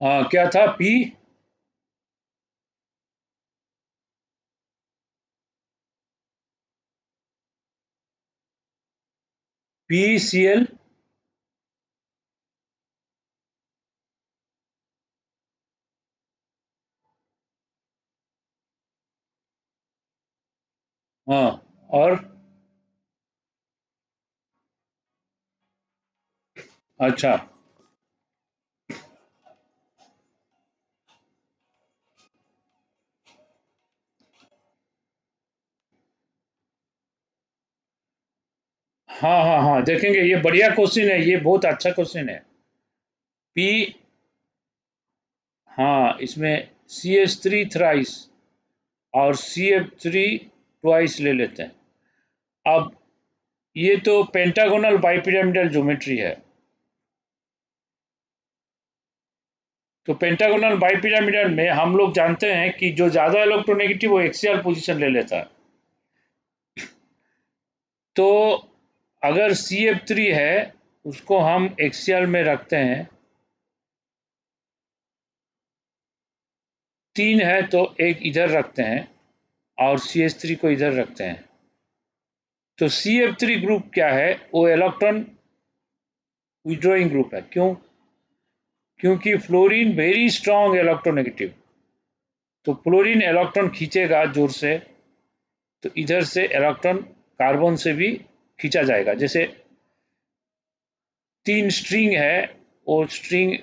हाँ, क्या था पी? P C L. हाँ, और? अच्छा। हाँ हाँ हाँ, देखेंगे, ये बढ़िया क्वेश्चन है, ये बहुत अच्छा क्वेश्चन है। पी। हाँ, इसमें सी एच थ्री थ्राइस और सी एफ थ्री ट्वाइस ले लेते हैं। अब ये तो पेंटागोनल बाइपिरामिडल ज्योमेट्री है। तो पेंटागोनल बाइपिरामिडल में हम लोग जानते हैं कि जो ज़्यादा इलेक्ट्रोनेगेटिव वो एक्सियल पोजीशन ले लेता है। तो अगर सी एफ थ्री है, उसको हम एक्सियल में रखते हैं। तीन है तो एक इधर रखते हैं और सी एच थ्री को इधर रखते हैं। तो सी एफ थ्री ग्रुप क्या है? वो इलेक्ट्रॉन विड्रॉइंग ग्रुप है। क्यों? क्योंकि फ्लोरीन वेरी स्ट्रॉन्ग इलेक्ट्रोनेगेटिव। तो फ्लोरीन इलेक्ट्रॉन खींचेगा जोर से, तो इधर से इलेक्ट्रॉन कार्बन से भी खींचा जाएगा। जैसे तीन स्ट्रिंग है, और स्ट्रिंग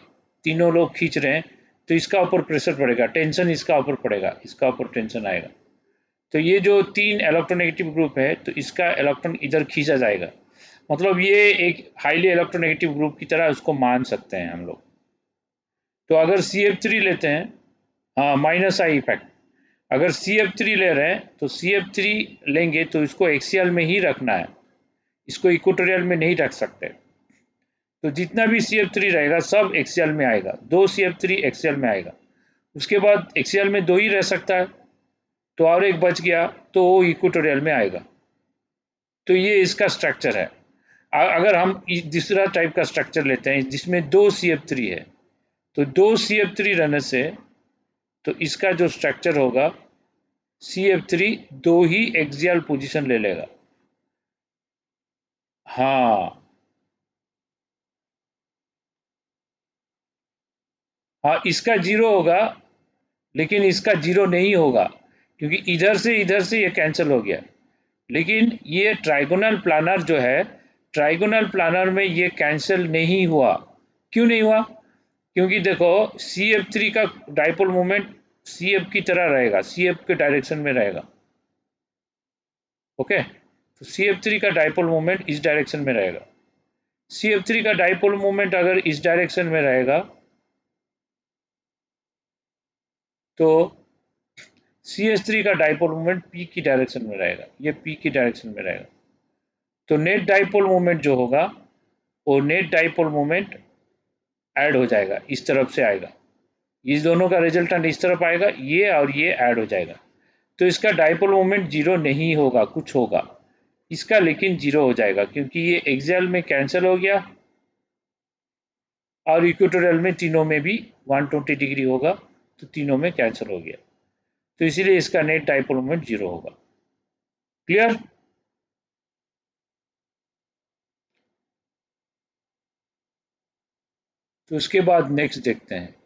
तीनों लोग खींच रहे हैं, तो इसका ऊपर प्रेशर पड़ेगा, टेंशन इसका ऊपर पड़ेगा, इसका ऊपर टेंशन आएगा। तो ये जो तीन इलेक्ट्रोनेगेटिव ग्रुप है, तो इसका इलेक्ट्रॉन इधर खींचा जाएगा। मतलब ये एक हाईली इलेक्ट्रोनेगेटिव ग्रुप की तरह उसको मान सकते हैं हम लोग। तो अगर सी एफ थ्री लेते हैं, हाँ, माइनस आई इफेक्ट। अगर सी एफ थ्री ले रहे हैं तो सी एफ थ्री लेंगे तो इसको एक्सियल में ही रखना है, इसको इक्वेटोरियल में नहीं रख सकते। तो जितना भी सी एफ थ्री रहेगा सब एक्सियल में आएगा, दो सी एफ थ्री एक्सियल में आएगा। उसके बाद एक्सियल में दो ही रह सकता है, तो और एक बच गया, तो वो इक्वेटोरियल में आएगा। तो ये इसका स्ट्रक्चर है। अगर हम दूसरा टाइप का स्ट्रक्चर लेते हैं जिसमें दो सी एफ थ्री है, तो दो सी एफ थ्री रहने से तो इसका जो स्ट्रक्चर होगा, सी एफ थ्री दो ही एक्सियल पोजीशन ले लेगा। हाँ हाँ, इसका जीरो होगा, लेकिन इसका जीरो नहीं होगा, क्योंकि इधर से ये कैंसिल हो गया। लेकिन ये ट्राइगोनल प्लानर जो है, ट्राइगोनल प्लानर में ये कैंसिल नहीं हुआ। क्यों नहीं हुआ? क्योंकि देखो, सी एफ थ्री का डाइपोल मोमेंट सी एफ की तरह रहेगा, सी एफ के डायरेक्शन में रहेगा। ओके, तो सी एफ थ्री का डाइपोल मोमेंट इस डायरेक्शन में रहेगा। सी एफ थ्री का डाइपोल मोमेंट अगर इस डायरेक्शन में रहेगा, तो सी एच थ्री का डाइपोल मोमेंट पी की डायरेक्शन में रहेगा, ये पी की डायरेक्शन में रहेगा। तो नेट डाइपोल मोमेंट जो होगा, वो नेट डाइपोल मोमेंट ऐड हो जाएगा, इस तरफ से आएगा। इस दोनों का रिजल्टेंट इस तरफ आएगा, ये और ये ऐड हो जाएगा। तो इसका डाइपोल मोमेंट जीरो नहीं होगा, कुछ होगा इसका, लेकिन जीरो हो जाएगा क्योंकि ये एक्सियल में कैंसिल हो गया, और इक्वेटोरियल में तीनों में भी 120 डिग्री होगा, तो तीनों में कैंसिल हो गया। तो इसीलिए इसका नेट डाइपोल मोमेंट जीरो होगा। क्लियर? तो उसके बाद नेक्स्ट देखते हैं।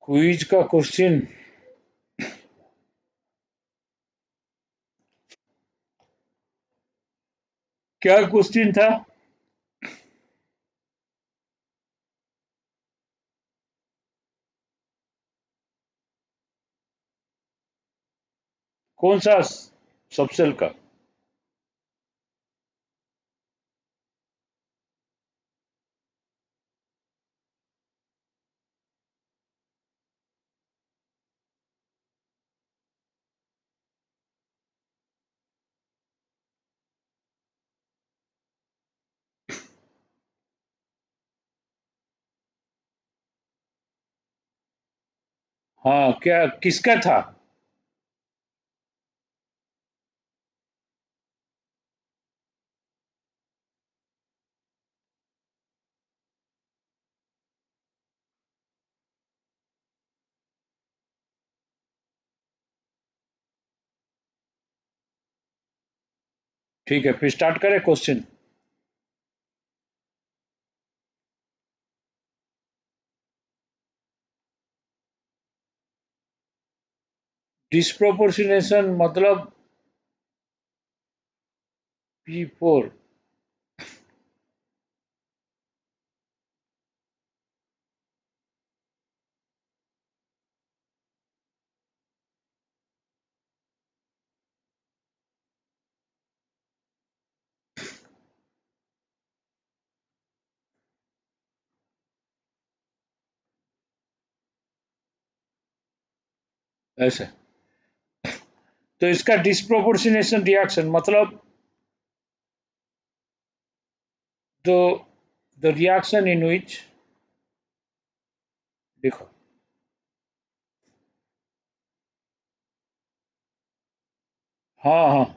क्विज का क्वेश्चन? क्या क्वेश्चन था? कौन सा? सब सेल का। हाँ, क्या किसका था? ठीक है, फिर स्टार्ट करें क्वेश्चन। डिस्प्रोपोर्शनेशन मतलब P4। ऐसे तो इसका डिस्प्रोपोर्शनेशन रिएक्शन मतलब the the reaction in which, देखो, हाँ हाँ,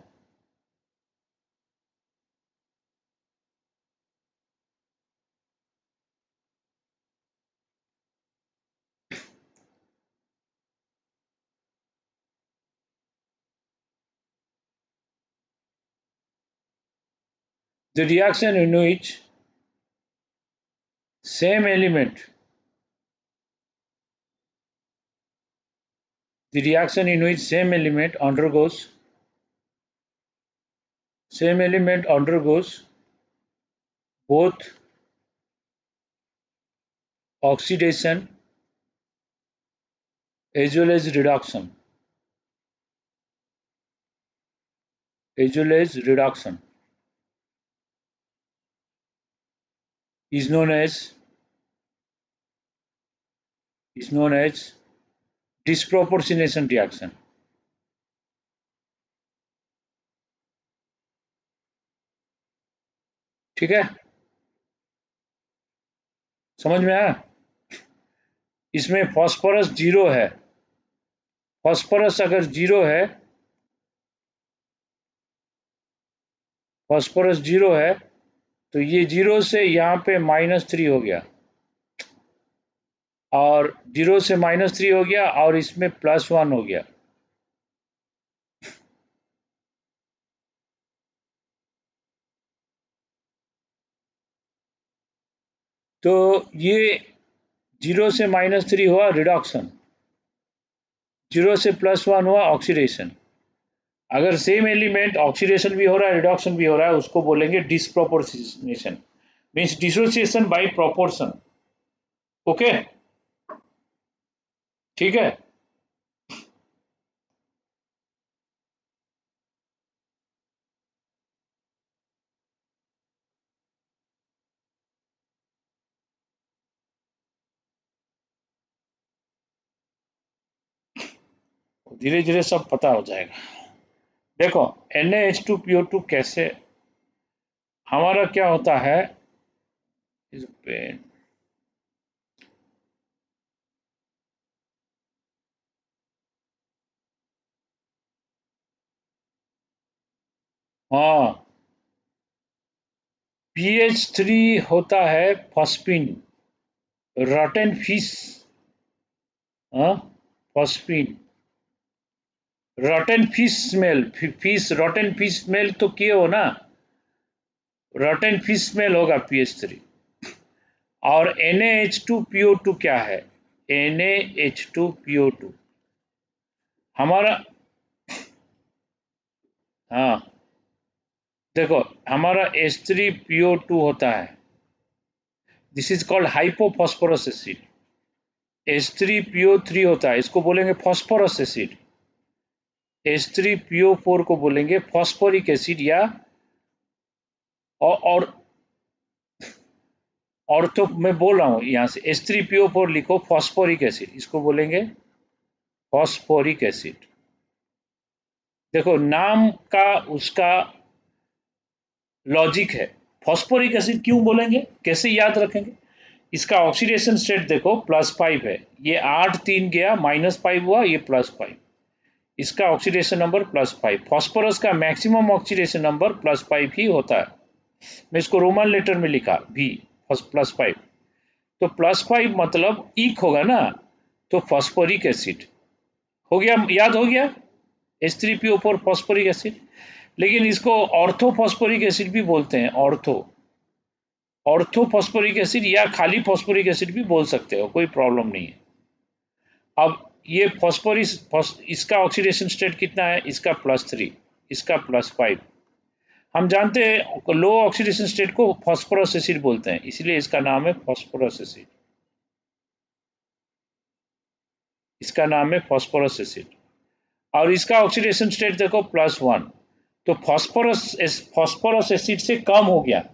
the reaction in which same element, the reaction in which same element undergoes both oxidation as well as reduction is known as is known as disproportionation reaction। ठीक है, समझ में आया? इसमें phosphorus zero है, फास्फोरस अगर जीरो है, phosphorus zero है तो ये जीरो से यहाँ पे -3 हो गया, और जीरो से -3 हो गया और इसमें +1 हो गया। तो ये जीरो से -3 हुआ रिडक्शन, जीरो से +1 हुआ ऑक्सीडेशन। अगर सेम एलिमेंट ऑक्सीडेशन भी हो रहा है रिडक्शन भी हो रहा है उसको बोलेंगे disproportionation, means dissociation by proportion. Okay, ठीक है। धीरे धीरे सब पता हो जाएगा। देखो, Na2PO2 कैसे, हमारा क्या होता है इस पे, हाँ, PH3 होता है फॉस्फिन, रॉटन फिश, हाँ, phosphine, रॉटन fish smell, fish रॉटन fish smell तो किए हो ना, रॉटन फिश स्मेल होगा PH3। और Na2PO2 क्या है? Na2PO2 हमारा, हाँ, देखो, हमारा H3PO2 होता है, this is called hypophosphorous acid. H3PO3 होता है, इसको बोलेंगे फॉस्फोरस एसिड। H3PO4 को बोलेंगे फॉस्फोरिक एसिड या और ऑर्थो मैं बोल रहा हूँ यहाँ से H3PO4 लिखो फॉस्फोरिक एसिड, इसको बोलेंगे फॉस्फोरिक एसिड। देखो नाम का उसका लॉजिक है। फॉस्फोरिक एसिड क्यों बोलेंगे, कैसे याद रखेंगे? इसका ऑक्सीडेशन स्टेट देखो +5 है, ये 8 3 गया -5 हुआ, ये +5, इसका ऑक्सीडेशन नंबर +5। फॉस्फोरस का मैक्सिमम ऑक्सीडेशन नंबर +5 ही होता है। मैं इसको रोमन लेटर में लिखा भी +5। तो +5 मतलब ईक होगा ना, तो फॉस्फोरिक एसिड हो गया, याद हो गया H3PO4 फॉस्फोरिक एसिड। लेकिन इसको ऑर्थो फॉस्फोरिक एसिड भी बोलते हैं, ऑर्थो फॉस्फोरिक एसिड या खाली फॉस्फोरिक एसिड भी बोल सकते हो, कोई प्रॉब्लम नहीं है। अब ये फॉस्फोरिस इसका ऑक्सीडेशन स्टेट कितना है, इसका +3, इसका +5। हम जानते हैं लो ऑक्सीडेशन स्टेट को फॉस्फोरस एसिड बोलते हैं, इसलिए इसका नाम है फॉस्फोरस एसिड, इसका नाम है फॉस्फोरस एसिड। और इसका ऑक्सीडेशन स्टेट देखो +1। तो फॉस्फोरस एसिड से कम हो गया।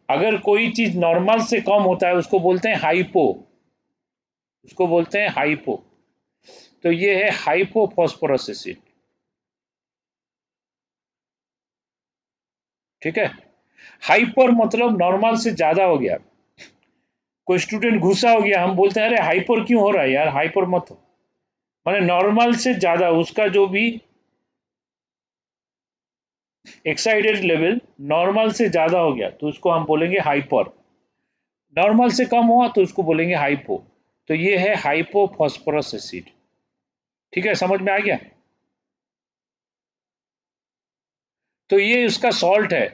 अगर कोई चीज नॉर्मल से कम होता है उसको बोलते हैं हाइपो, उसको बोलते हैं हाइपो। तो ये है हाइपो फॉस्फोरस एसिड, ठीक है। हाइपर मतलब नॉर्मल से ज्यादा हो गया। कोई स्टूडेंट गुस्सा हो गया, हम बोलते हैं अरे हाइपर क्यों हो रहा है यार, हाइपर मत हो, माने नॉर्मल से ज्यादा, उसका जो भी एक्साइटेड लेवल नॉर्मल से ज्यादा हो गया तो उसको हम बोलेंगे हाइपर। नॉर्मल से कम हुआ तो उसको बोलेंगे हाइपो। तो ये है हाइपो फॉस्फोरस एसिड, ठीक है, समझ में आ गया। तो ये उसका सॉल्ट है।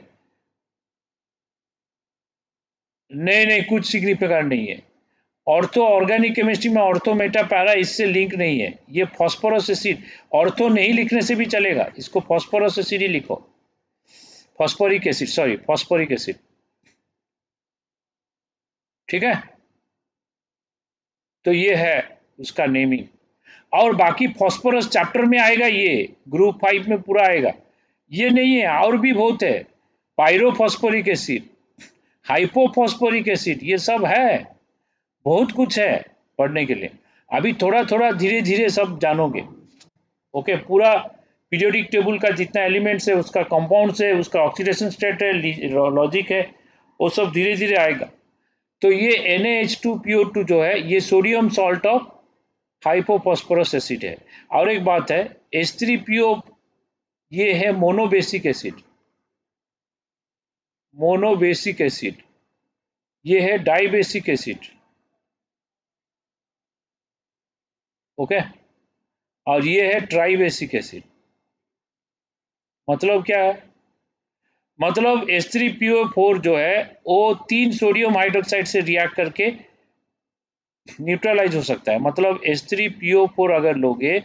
नहीं नहीं, कुछ सिग्निफिकेंट नहीं है। ऑर्थो ऑर्गेनिक केमिस्ट्री में ऑर्थो मेटा पैरा इससे लिंक नहीं है, ये फॉस्फोरस एसिड। ऑर्थो नहीं लिखने से भी चलेगा, इसको फॉस्फोरस एसिड ही लिखो, phosphoric acid, sorry phosphoric acid, ठीक है। तो ये है उसका नेमिंग। और बाकी फॉस्फोरस चैप्टर में आएगा, ये ग्रुप 5 में पूरा आएगा। ये नहीं है, और भी बहुत है, पायरोफॉस्फोरिक एसिड, हाइपोफॉस्फोरिक एसिड, ये सब है, बहुत कुछ है पढ़ने के लिए। अभी थोड़ा थोड़ा धीरे धीरे सब जानोगे। ओके, पूरा पीरियोडिक टेबल का जितना एलिमेंट्स है, उसका कंपाउंड्स है, उसका ऑक्सीडेशन स्टेट है, लॉजिक है, वो सब धीरे धीरे आएगा। तो ये Na2PO2 जो है ये sodium salt of hypophosphorous acid है। और एक बात है, H3PO ये है मोनोबेसिक एसिड, मोनोबेसिक एसिड, ये है डाइबेसिक एसिड, ओके। और ये है ट्राइबेसिक एसिड। मतलब क्या है, मतलब H3PO4 जो है वो 3 सोडियम हाइड्रोक्साइड से रिएक्ट करके न्यूट्रलाइज हो सकता है। मतलब H3PO4 अगर लोगे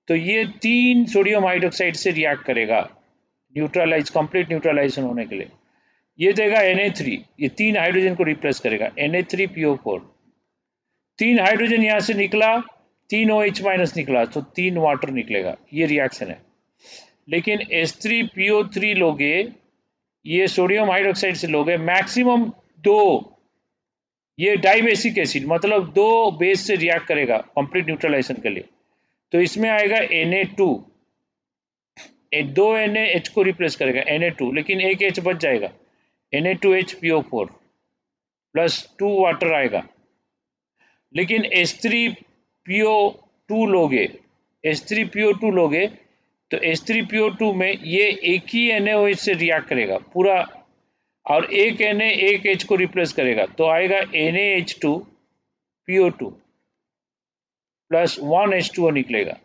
तो ये 3 सोडियम हाइड्रोक्साइड से रिएक्ट करेगा, न्यूट्रलाइज, कंप्लीट न्यूट्रलाइजेशन होने के लिए। ये देगा Na3, ये 3 हाइड्रोजन को रिप्लेस करेगा, Na3PO4। 3 हाइड्रोजन यहाँ से निकला, 3 OH माइनस निकला, तो 3 वाटर निकलेगा, ये रिएक्शन है। लेकिन H3PO3 लोगे, ये सोडियम हाइड्रोक्साइड से लोगे मैक्सिमम 2, ये डाइबेसिक एसिड, मतलब 2 बेस से रिएक्ट करेगा कंप्लीट न्यूट्रलाइजेशन के लिए। तो इसमें आएगा Na2, 2 NaH को रिप्लेस करेगा Na2, लेकिन एक H बच जाएगा, Na2HPO4 +2 वाटर आएगा। लेकिन H3PO2 लोगे, H3PO2 लोगे तो H3PO2 में ये एक ही NaOH से रिएक्ट करेगा पूरा, और एक Na एक H को रिप्लेस करेगा, तो आएगा NaH2PO2 +1H2O निकलेगा।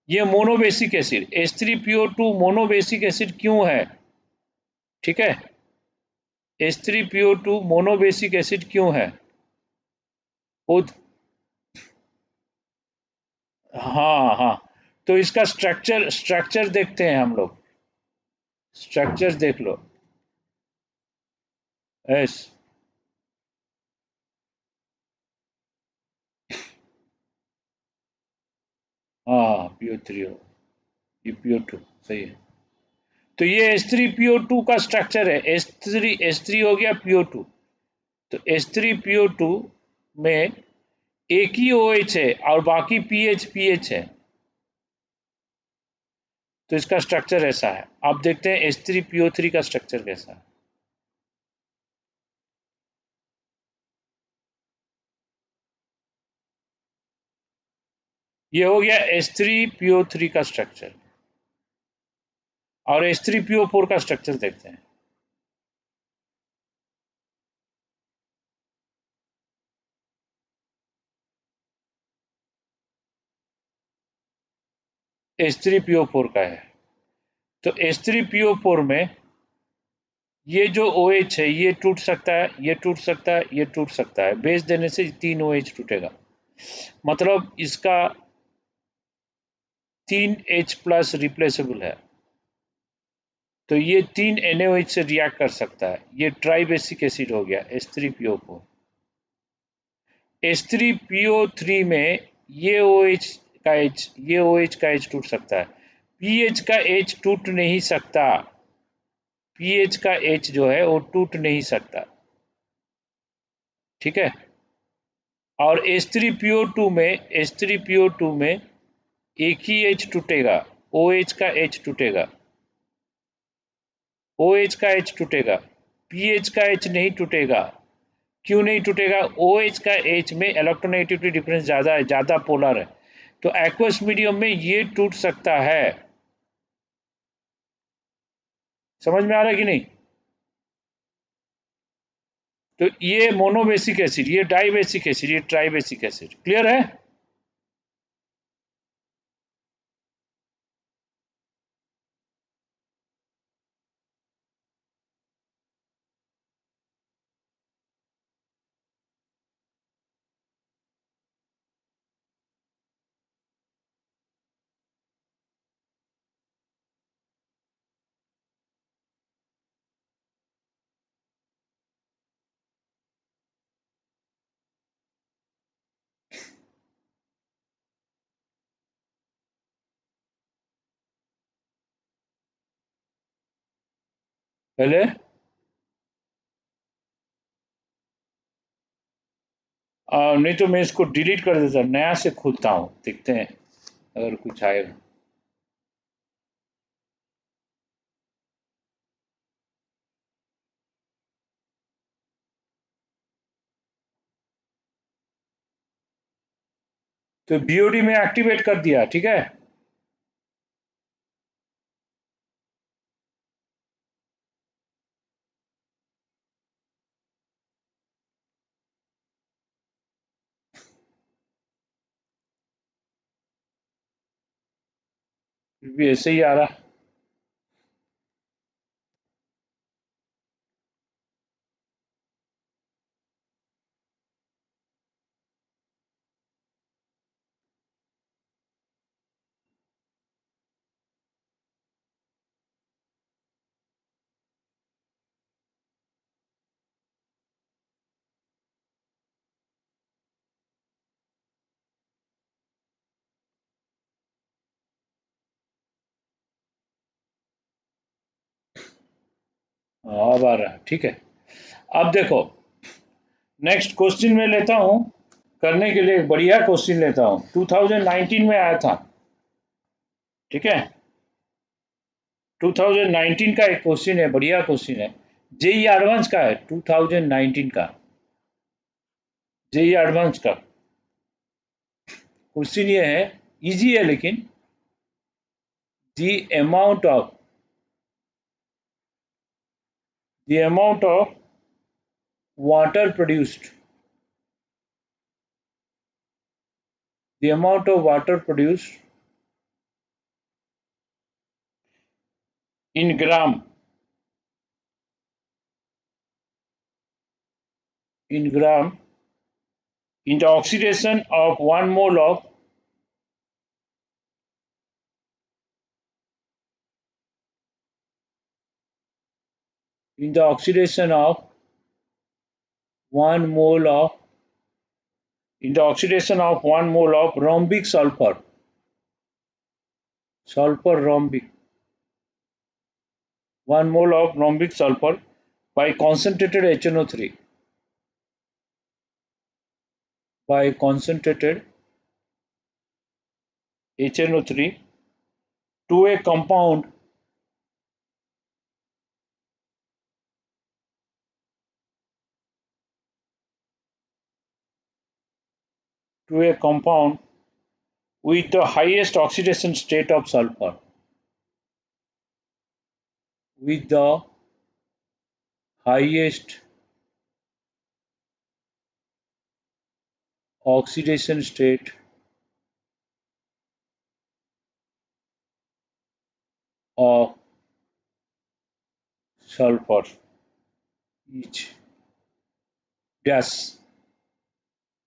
ये monobasic acid, H3PO2 monobasic acid क्यों है, ठीक है। H3PO2 मोनोबेसिक एसिड क्यों है, वो, हाँ हाँ। तो इसका स्ट्रक्चर स्ट्रक्चर देखते हैं हम लोग, स्ट्रक्चर देख लो। एस, हाँ PO3 हो, ये PO2 सही है। तो ये H3PO2 का स्ट्रक्चर है। H3 हो गया PO2। तो H3PO2 में एक ही OH है और बाकी PH है। तो इसका स्ट्रक्चर ऐसा है। आप देखते हैं H3PO3 का स्ट्रक्चर कैसा है। ये हो गया H3PO3 का स्ट्रक्चर। और H3PO4 का स्ट्रक्चर देखते हैं। H3PO4 का है। तो H3PO4 में ये जो OH है ये टूट सकता है, ये टूट सकता है, ये टूट सकता है। बेस देने से 3 OH टूटेगा। मतलब इसका 3 H प्लस रिप्लेसेबल है। तो ये 3 NaOH से रिएक्ट कर सकता है। ये ट्राइबेसिक एसिड हो गया H3PO4। H3PO3 में ये OH का H, ये OH का H टूट सकता है। पीएच का H टूट नहीं सकता। पीएच का H जो है वो टूट नहीं सकता। ठीक है। और H3PO2 में एक ही H टूटेगा। OH का H टूटेगा। OH का H टूटेगा। पीएच का H नहीं टूटेगा। क्यों नहीं टूटेगा? OH का H में इलेक्ट्रोनेगेटिविटी डिफरेंस ज़्यादा है, ज़्यादा पोलर है। तो एक्वस मीडियम में ये टूट सकता है। समझ में आ रहा है कि नहीं? तो ये मोनोबेसिक एसिड, ये डाइबेसिक एसिड, ये ट्राइबेसिक एसिड। क्लियर है? पहले नहीं तो मैं इसको डिलीट कर देता, नया से खोलता हूँ, देखते हैं अगर कुछ आएगा। तो BOD में एक्टिवेट कर दिया। ठीक है। फिर भी ऐसे ही आ रहा। अब आ रहा। ठीक है। अब देखो, नेक्स्ट क्वेश्चन में लेता हूँ। करने के लिए एक बढ़िया क्वेश्चन लेता हूँ, 2019 में आया था। ठीक है। 2019 का एक क्वेश्चन है, बढ़िया क्वेश्चन है। जेई एडवांस का है, 2019 का जेई एडवांस का क्वेश्चन ये है। इजी है लेकिन। the amount of the amount of water produced the amount of water produced in gram in the oxidation of 1 mole of in the oxidation of 1 mole of in the oxidation of 1 mole of rhombic sulfur. sulfur rhombic, 1 mole of rhombic sulfur by concentrated HNO3, by concentrated HNO3 to a compound with the highest oxidation state of sulfur, with the highest oxidation state of sulfur each gas।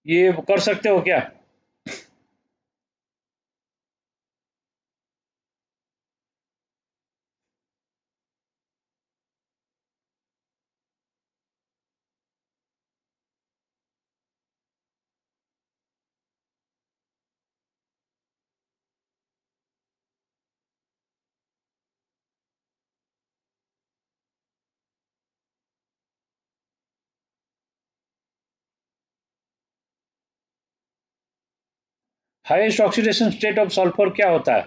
ये कर सकते हो क्या? Highest oxidation state of sulphur क्या होता है?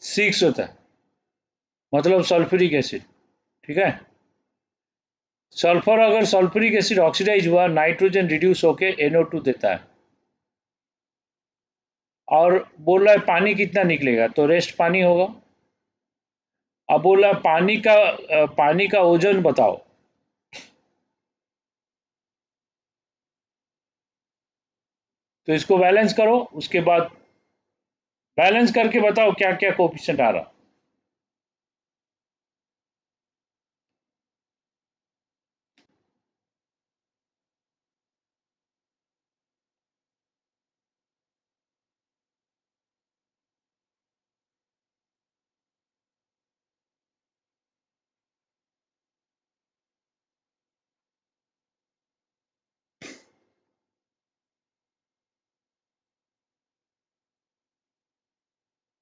6 होता है, मतलब सल्फ्यूरिक एसिड। ठीक है, सल्फर अगर सल्फ्यूरिक एसिड ऑक्सीडाइज हुआ, नाइट्रोजन रिड्यूस होके NO2 देता है, और बोल रहा है पानी कितना निकलेगा, तो रेस्ट पानी होगा। अब बोल रहा है पानी का ओजन बताओ, तो इसको बैलेंस करो, उसके बाद बैलेंस करके बताओ क्या क्या कोफिशिएंट आ रहा।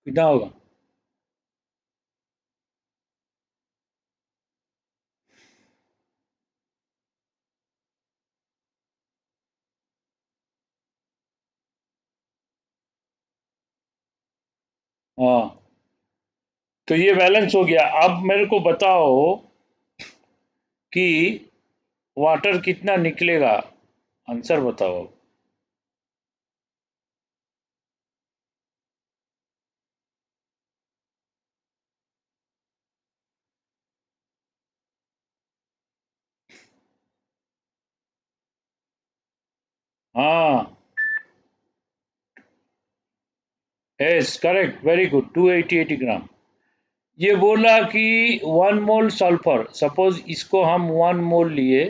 कितना होगा? हाँ, तो ये बैलेंस हो गया। अब मेरे को बताओ कि वाटर कितना निकलेगा, आंसर बताओ। हाँ, यस करेक्ट, वेरी गुड, 288 ग्राम। ये बोला कि 1 मोल सल्फर, सपोज इसको हम 1 मोल लिए,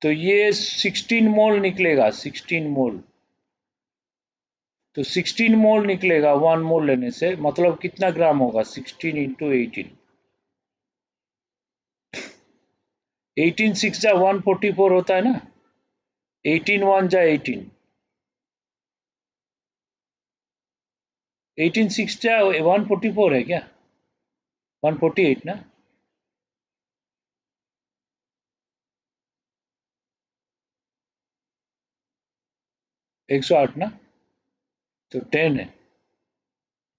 तो ये 16 मोल निकलेगा, 16 मोल। तो 16 मोल निकलेगा 1 मोल लेने से, मतलब कितना ग्राम होगा? 16 इंटू 18, 18 6 जा 144 होता है ना, 18 1 जा 18, 18 6 जा 144 है क्या? 148 ना? 108 ना, तो 10 है,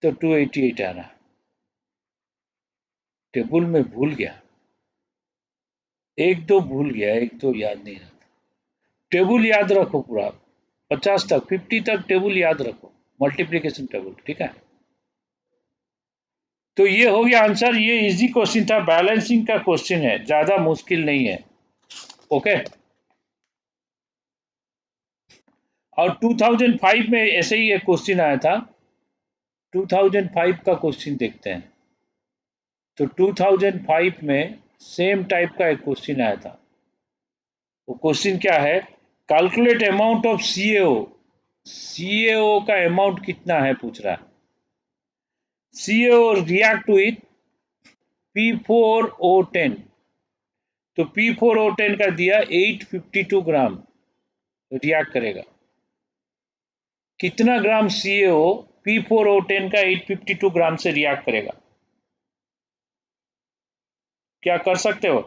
तो 288 आ रहा। टेबल में भूल गया, एक दो भूल गया, एक दो याद नहीं रहा। टेबल याद रखो पूरा, 50 तक, 50 तक टेबल याद रखो, मल्टीप्लिकेशन टेबल। ठीक है, तो ये हो गया आंसर। ये इजी क्वेश्चन था, बैलेंसिंग का क्वेश्चन है, ज्यादा मुश्किल नहीं है। ओके, और 2005 में ऐसे ही एक क्वेश्चन आया था, 2005 का क्वेश्चन देखते हैं। तो 2005 में सेम टाइप का एक क्वेश्चन आया था। वो क्वेश्चन क्या है? Calculate amount of CaO, CaO का अमाउंट कितना है पूछ रहा है। CaO react to it P4O10, तो P4O10 का दिया 852 ग्राम, रिएक्ट करेगा। कितना ग्राम CaO P4O10 का 852 ग्राम से रिएक्ट करेगा? क्या कर सकते हो?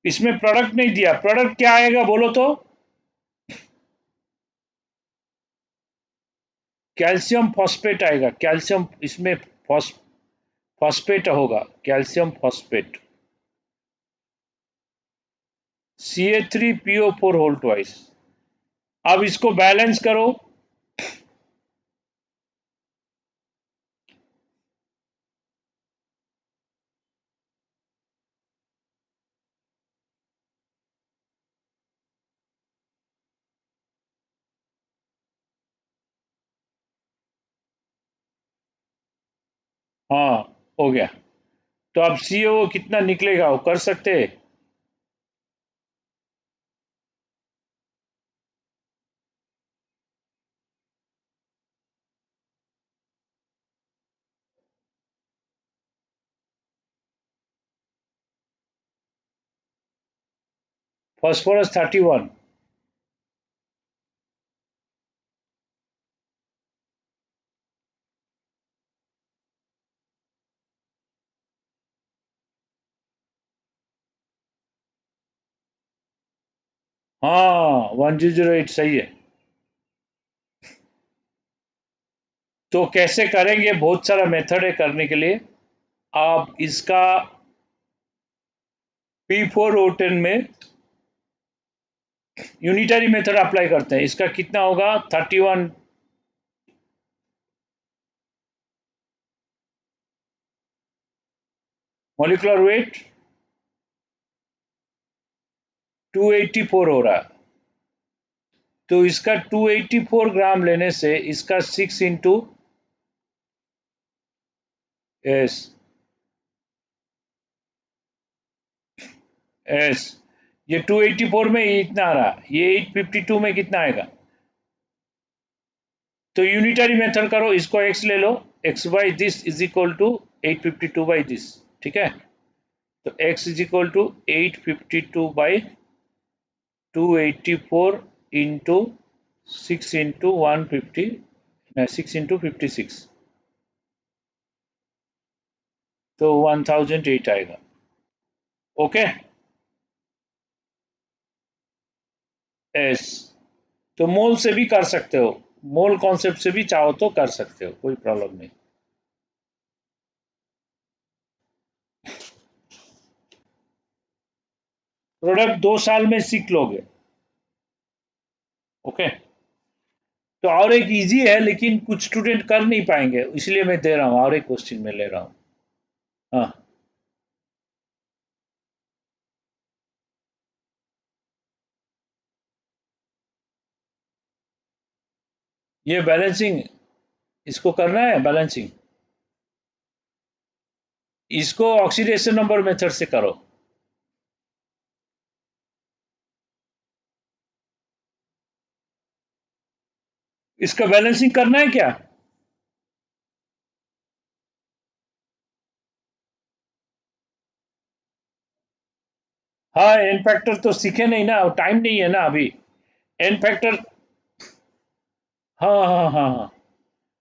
इसमें प्रोडक्ट नहीं दिया, प्रोडक्ट क्या आएगा बोलो तो? कैल्शियम फॉस्फेट आएगा, कैल्शियम इसमें फॉस्फेट होगा, calcium phosphate, Ca3PO4 whole twice. अब इसको बैलेंस करो। हाँ, हो गया। तो अब CaO कितना निकलेगा वो कर सकते हैं? फास्फोरस 31। हाँ, 1008 सही है। तो कैसे करेंगे? बहुत सारा मेथड है करने के लिए। आप इसका P4O10 में यूनिटरी मेथड अप्लाई करते हैं। इसका कितना होगा? 31 मॉलिक्यूलर वेट 284 हो रहा है। तो इसका 284 ग्राम लेने से इसका 6 इंटू एस एस ये 284 में इतना आ रहा, ये 852 में कितना आएगा? तो यूनिटरी मेथड करो, इसको x ले लो, x by this is equal to 852 by this. ठीक है, तो x is equal to 852 by 284 into 6 into 150, 6 into 56, तो 1008 आएगा। Okay, yes. तो मोल से भी कर सकते हो, मोल कॉन्सेप्ट से भी चाहो तो कर सकते हो, कोई प्रॉब्लम नहीं। प्रोडक्ट 2 साल में सीख लोगे। ओके, तो और एक इजी है लेकिन कुछ स्टूडेंट कर नहीं पाएंगे, इसलिए मैं दे रहा हूँ, और एक क्वेश्चन में ले रहा हूँ। हाँ, ये बैलेंसिंग, इसको करना है बैलेंसिंग। इसको ऑक्सीडेशन नंबर मेथड से करो। इसका बैलेंसिंग करना है क्या? हाँ, एन फैक्टर तो सीखे नहीं ना, टाइम नहीं है ना अभी। एन फैक्टर, हाँ हाँ हाँ हाँ,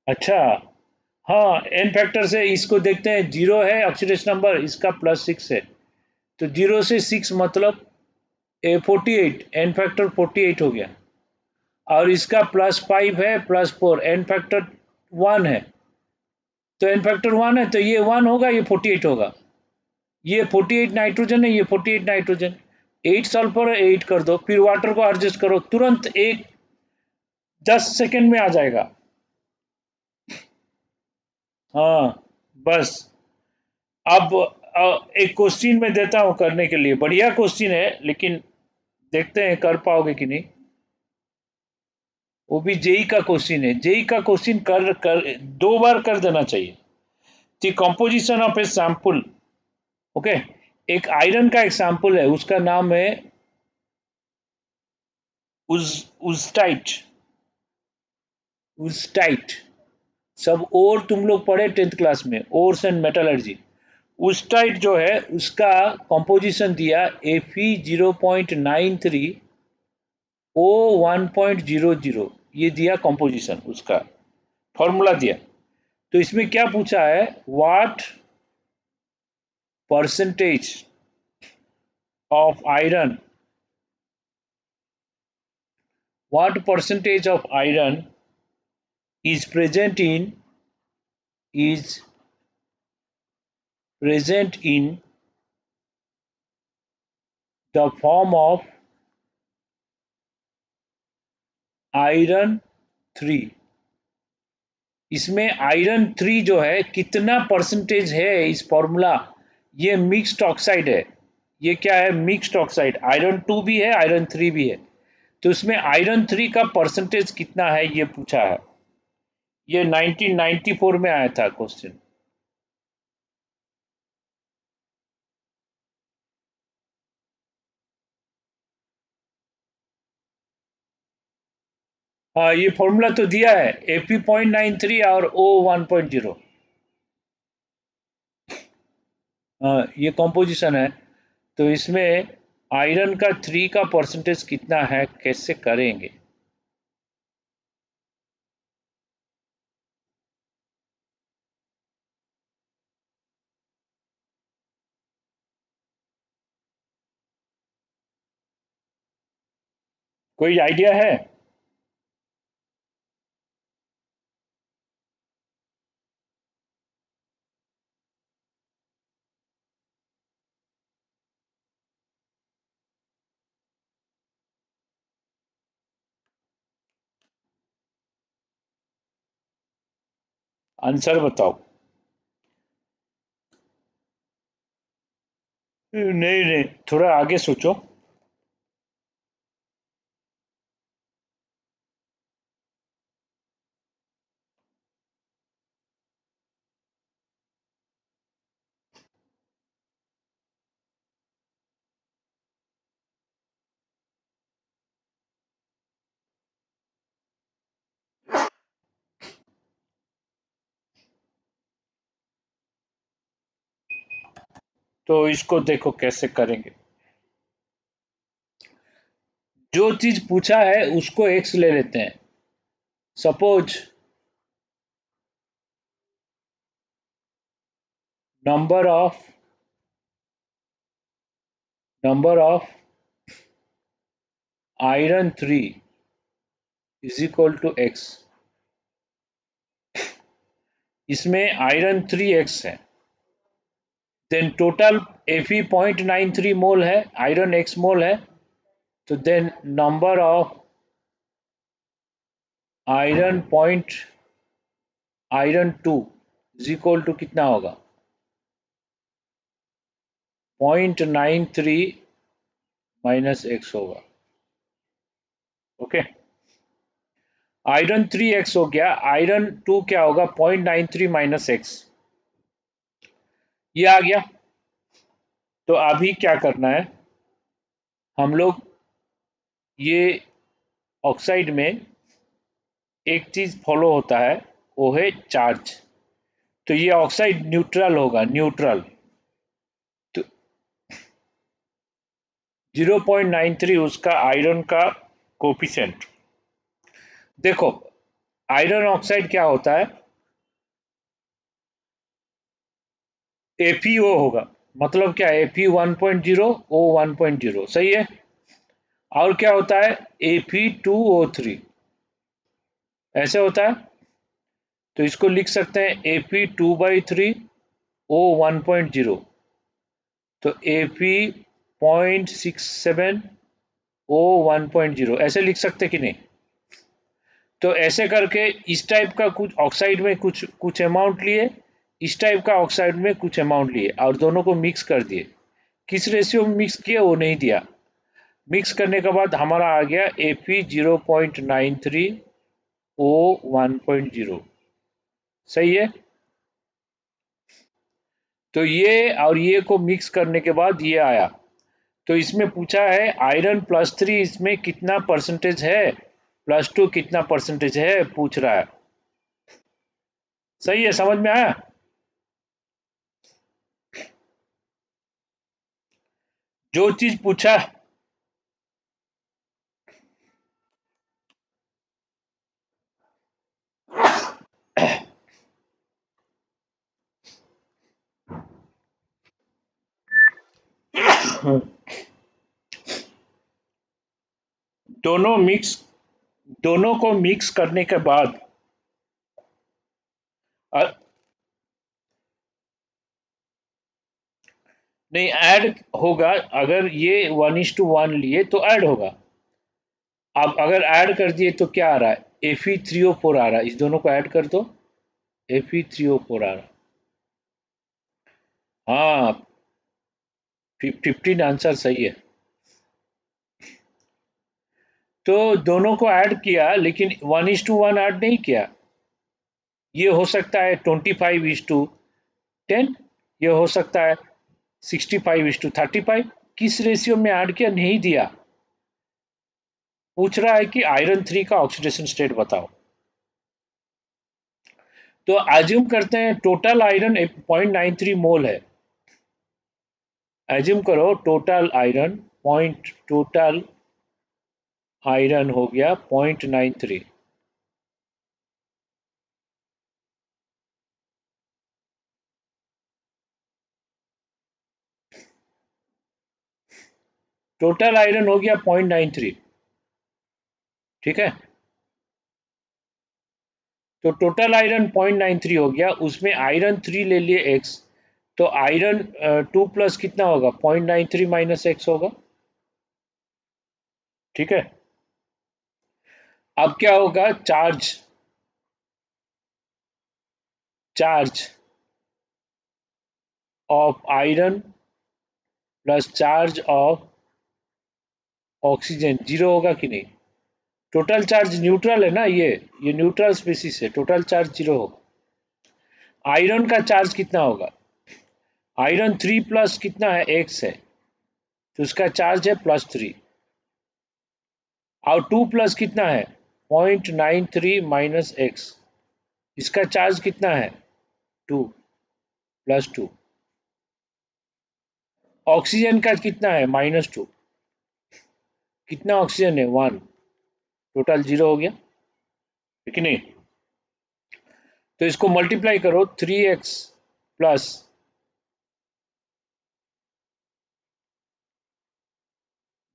अच्छा। हाँ, एन फैक्टर से इसको देखते हैं, जीरो है ऑक्सीडेशन नंबर, इसका +6 है, तो 0 से 6 मतलब 48, एन फैक्टर 48 हो गया। और इसका +5 है, +4, एन फैक्टर 1 है, तो एन फैक्टर 1 है, तो ये 1 होगा, ये 48 होगा। ये 48 नाइट्रोजन है, ये 48 नाइट्रोजन, 8 सल्फर है, 8 कर दो, फिर वाटर को एडजस्ट करो, तुरंत एक 10 सेकेंड में आ जाएगा। हाँ, बस। अब एक क्वेश्चन में देता हूँ करने के लिए, बढ़िया क्वेश्चन है, लेकिन देखते हैं कर पाओगे कि नहीं। वो भी जेई का क्वेश्चन है, जेई का क्वेश्चन कर कर 2 बार कर देना चाहिए। The composition of a sample. Okay, एक आयरन का एग्जाम्पल है, उसका नाम है उज उजटाइट, उजटाइट। सब और तुम लोग पढ़े 10th क्लास में, ओर्स एंड मेटलर्जी। उस्टाइट जो है उसका कॉम्पोजिशन दिया Fe 0.93 O 1.00, ये दिया कॉम्पोजिशन, उसका फॉर्मूला दिया। तो इसमें क्या पूछा है, what percentage of iron, what percentage of iron is is present in the form of iron 3। इसमें आयरन 3 जो है कितना परसेंटेज है इस फॉर्मूला, ये मिक्स्ड ऑक्साइड है, ये क्या है, मिक्स्ड ऑक्साइड, आयरन 2 भी है आयरन 3 भी है, तो इसमें आयरन 3 का परसेंटेज कितना है ये पूछा है। ये 1994 में आया था क्वेश्चन। हाँ, ये फॉर्मूला तो दिया है Fe 0.93 और O 1.0। हाँ, ये कॉम्पोजिशन है। तो इसमें आयरन का 3 का परसेंटेज कितना है, कैसे करेंगे। कोई आइडिया है। आंसर बताओ। नहीं नहीं, थोड़ा आगे सोचो। तो इसको देखो कैसे करेंगे। जो चीज पूछा है उसको एक्स ले लेते हैं। Suppose number of iron 3 is equal to x. इसमें आयरन 3 एक्स है, देन टोटल Fe 0.93 मोल है, आयरन एक्स मोल है, तो then number of iron point iron 2 is equal to कितना होगा, 0.93 माइनस एक्स होगा। ओके, आयरन 3 एक्स हो गया, आयरन 2 क्या होगा, 0.93 माइनस एक्स, ये आ गया। तो अभी क्या करना है, हम लोग ये ऑक्साइड में एक चीज फॉलो होता है, वो है चार्ज। तो ये ऑक्साइड न्यूट्रल होगा, न्यूट्रल। तो 0.93 उसका आयरन का कोफिशिएंट। देखो, आयरन ऑक्साइड क्या होता है, FeO होगा, मतलब क्या, Fe 1.0 O 1.0, सही है। और क्या होता है, Fe2O3, ऐसे होता है। तो इसको लिख सकते हैं Fe2/3 O 1.0, तो Fe0.67 O 1.0, ऐसे लिख सकते कि नहीं। तो ऐसे करके इस टाइप का कुछ ऑक्साइड में कुछ कुछ अमाउंट लिए, इस टाइप का ऑक्साइड में कुछ अमाउंट लिए, और दोनों को मिक्स कर दिए। किस रेशियो में मिक्स किए वो नहीं दिया। मिक्स करने के बाद हमारा आ गया Fe 0.93 O 1.0, सही है। तो ये और ये को मिक्स करने के बाद ये आया। तो इसमें पूछा है आयरन +3 इसमें कितना परसेंटेज है, +2 कितना परसेंटेज है पूछ रहा है। सही है, समझ में आया। जो चीज पूछा दोनों मिक्स दोनों को मिक्स करने के बाद अ, नहीं ऐड होगा। अगर ये 1:1 लिए तो ऐड होगा। अब अगर ऐड कर दिए तो क्या आ रहा है, Fe3O4 आ रहा है। इस दोनों को ऐड कर दो, Fe3O4 आ रहा है। हाँ, 15 आंसर सही है। तो दोनों को ऐड किया लेकिन 1:1 ऐड नहीं किया। ये हो सकता है 25:10, ये हो सकता है 65:35। किस रेशियो में ऐड किया नहीं दिया। पूछ रहा है कि आयरन 3 का ऑक्सीडेशन स्टेट बताओ। तो एज्यूम करते हैं टोटल आयरन 0.93 मोल है। एज्यूम करो टोटल आयरन हो गया 0.93। टोटल आयरन हो गया 0.93। ठीक है, तो टोटल आयरन 0.93 हो गया, उसमें आयरन 3 ले लिए एक्स। तो आयरन 2 प्लस कितना होगा, 0.93 माइनस एक्स होगा। ठीक है, अब क्या होगा, charge charge of iron plus charge of oxygen zero होगा कि नहीं। टोटल चार्ज न्यूट्रल है ना, ये न्यूट्रल स्पीसीज है, टोटल चार्ज जीरो होगा। आयरन का चार्ज कितना होगा, आयरन 3 प्लस कितना है, एक्स है, तो उसका चार्ज है +3। और 2 प्लस कितना है, 0.93 माइनस एक्स, इसका चार्ज कितना है, 2 +2। ऑक्सीजन का कितना है, -2। कितना ऑक्सीजन है, 1। टोटल जीरो हो गया, है कि नहीं। तो इसको मल्टीप्लाई करो, 3x plus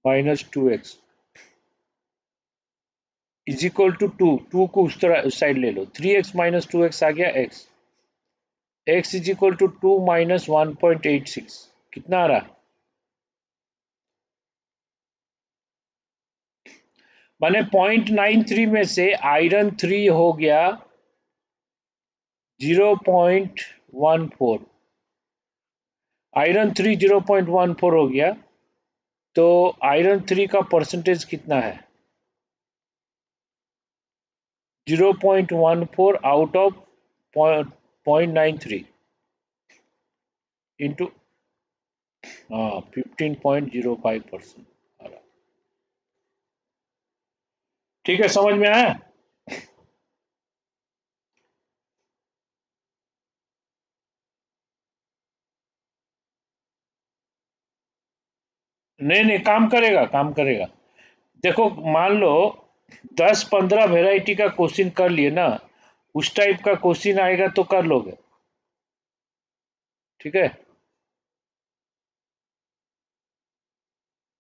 -2x is equal to 2 को उस तरह उस साइड ले लो, 3x माइनस 2x आ गया x is equal to 2 minus 1.86। कितना आ रहा, माने 0.93 में से आयरन 3 हो गया 0.14। आयरन 3 0.14 हो गया, तो आयरन 3 का परसेंटेज कितना है, 0.14 आउट ऑफ 0.93 इंटू 15.05%। ठीक है, समझ में आया। नहीं नहीं, काम करेगा काम करेगा। देखो, मान लो 10-15 वेराइटी का क्वेश्चन कर लिए ना, उस टाइप का क्वेश्चन आएगा तो कर लोगे। ठीक है,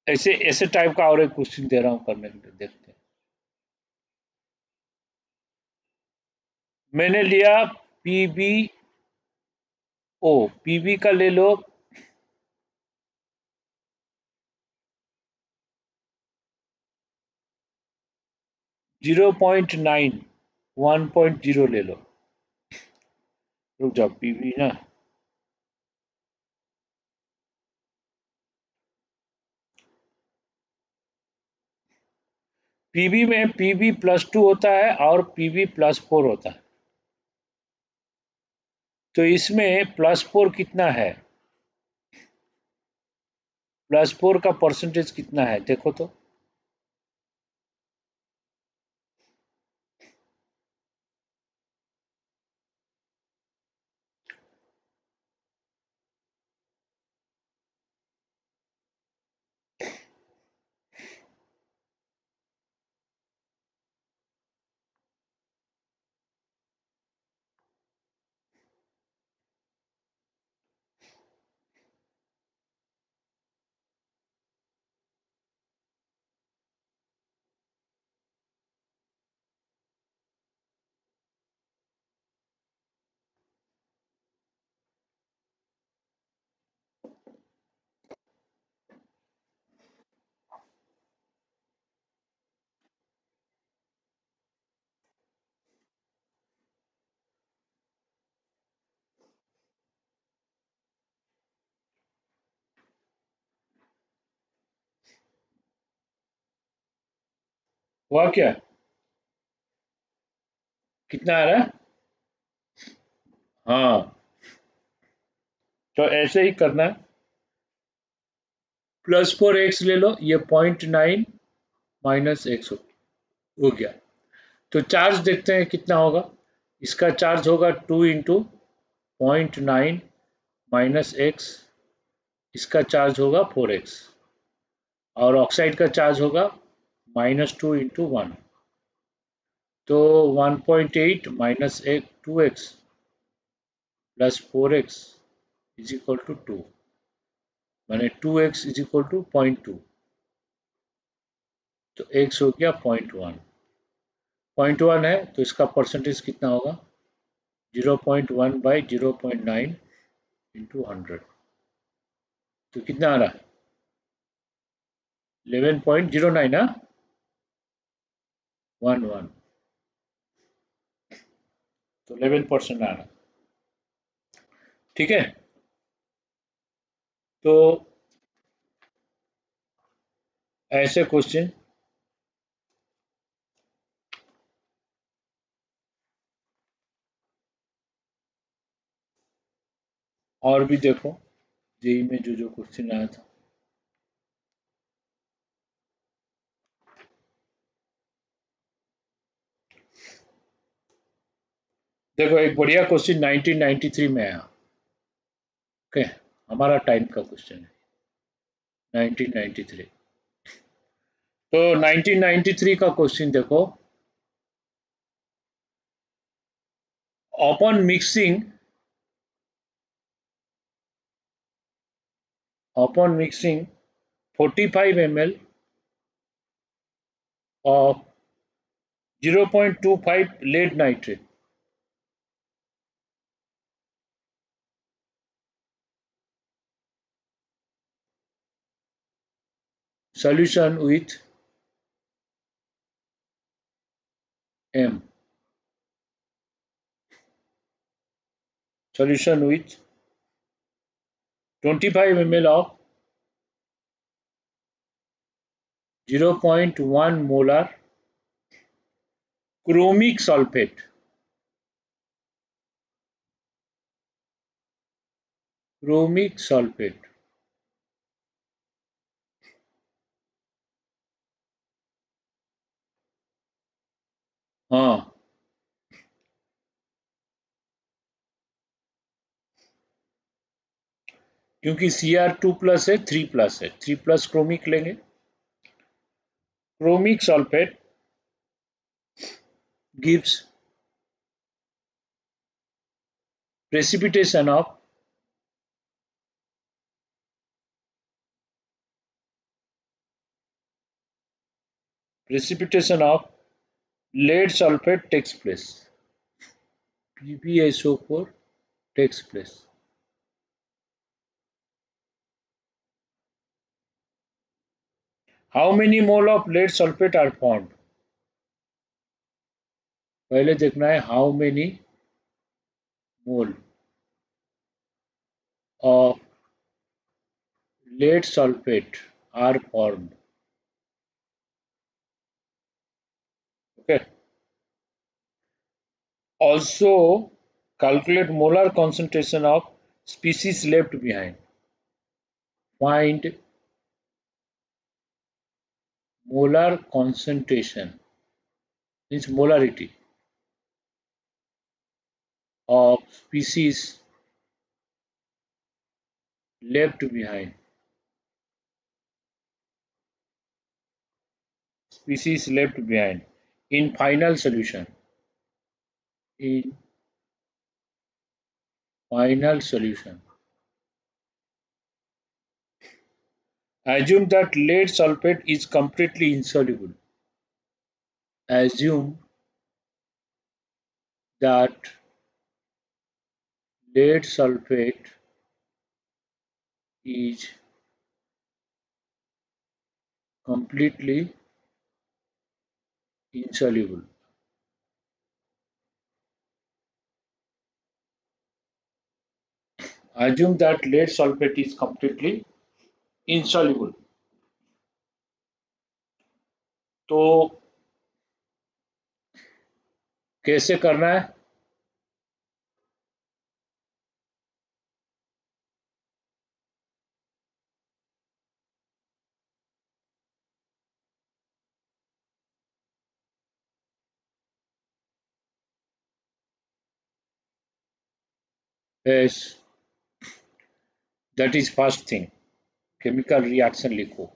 ऐसे ऐसे टाइप का और एक क्वेश्चन दे रहा हूँ करने के लिए, देखते हैं। मैंने लिया पीबी का ले लो, 0.9, 1.0 ले लो। रुक जाओ, पीबी ना, पीबी में Pb+2 होता है और Pb+4 होता है। तो इसमें +4 कितना है, +4 का परसेंटेज कितना है, देखो तो। हुआ क्या? कितना आ रहा है? हाँ, तो ऐसे ही करना है। +4x ले लो, ये 0.9 -x हो गया। तो चार्ज देखते हैं कितना होगा। इसका चार्ज होगा 2 इंटू 0.9 -x, इसका चार्ज होगा 4x, और ऑक्साइड का चार्ज होगा -2 इंटू 1, तो 1.8 minus 2x plus 4x is equal to 2, मैंने 2x इज इक्वल टू 0.2, तो x हो गया 0.1। 0.1 है तो इसका परसेंटेज कितना होगा? 0.1 बाई 0.9 इंटू 100, तो कितना आ रहा है? 11.09 ना, 11, तो 11% आ रहा है। ठीक है, तो ऐसे क्वेश्चन और भी देखो, जेई में जो जो क्वेश्चन आया था। देखो एक बढ़िया क्वेश्चन 1993 में आया। ओके, हमारा टाइम का क्वेश्चन है 1993। तो 1993 का क्वेश्चन देखो, upon mixing upon mixing 45 ml of 0.25 lead nitrate solution with M, solution with 25 ml of 0.1 molar chromic sulfate, chromic sulfate। हाँ, क्योंकि Cr2+ है, 3+ है, 3+ क्रोमिक लेंगे। chromic sulfate gives precipitation of lead sulfate takes place, PbSO4 takes place। How many mole of lead sulfate are formed? पहले देखना है how many mole of lead sulfate are formed। Okay. Also calculate molar concentration of species left behind. Find molar concentration, means molarity of species left behind. Species left behind in final solution. In final solution. Assume that lead sulfate is completely insoluble. Assume that lead sulfate is completely insoluble. Assume that lead sulfate is completely insoluble. तो कैसे करना है? Yes, that is first thing, chemical reaction लिखो।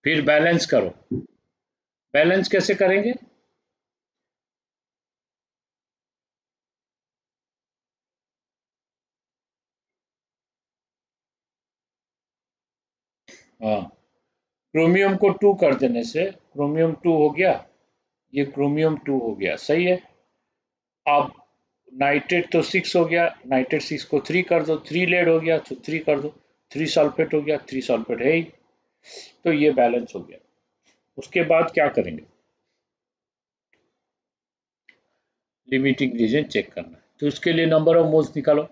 फिर balance करो। Balance कैसे करेंगे? हाँ, क्रोमियम को 2 कर देने से क्रोमियम 2 हो गया, ये क्रोमियम 2 हो गया, सही है। अब नाइट्रेट तो 6 हो गया, नाइट्रेट 6 को 3 कर दो, 3 लेड हो गया तो 3 कर दो, 3 सल्फेट हो गया, 3 सल्फेट है ही। तो ये बैलेंस हो गया। उसके बाद क्या करेंगे? लिमिटिंग रीजन चेक करना है, तो उसके लिए नंबर ऑफ मोल्स निकालो।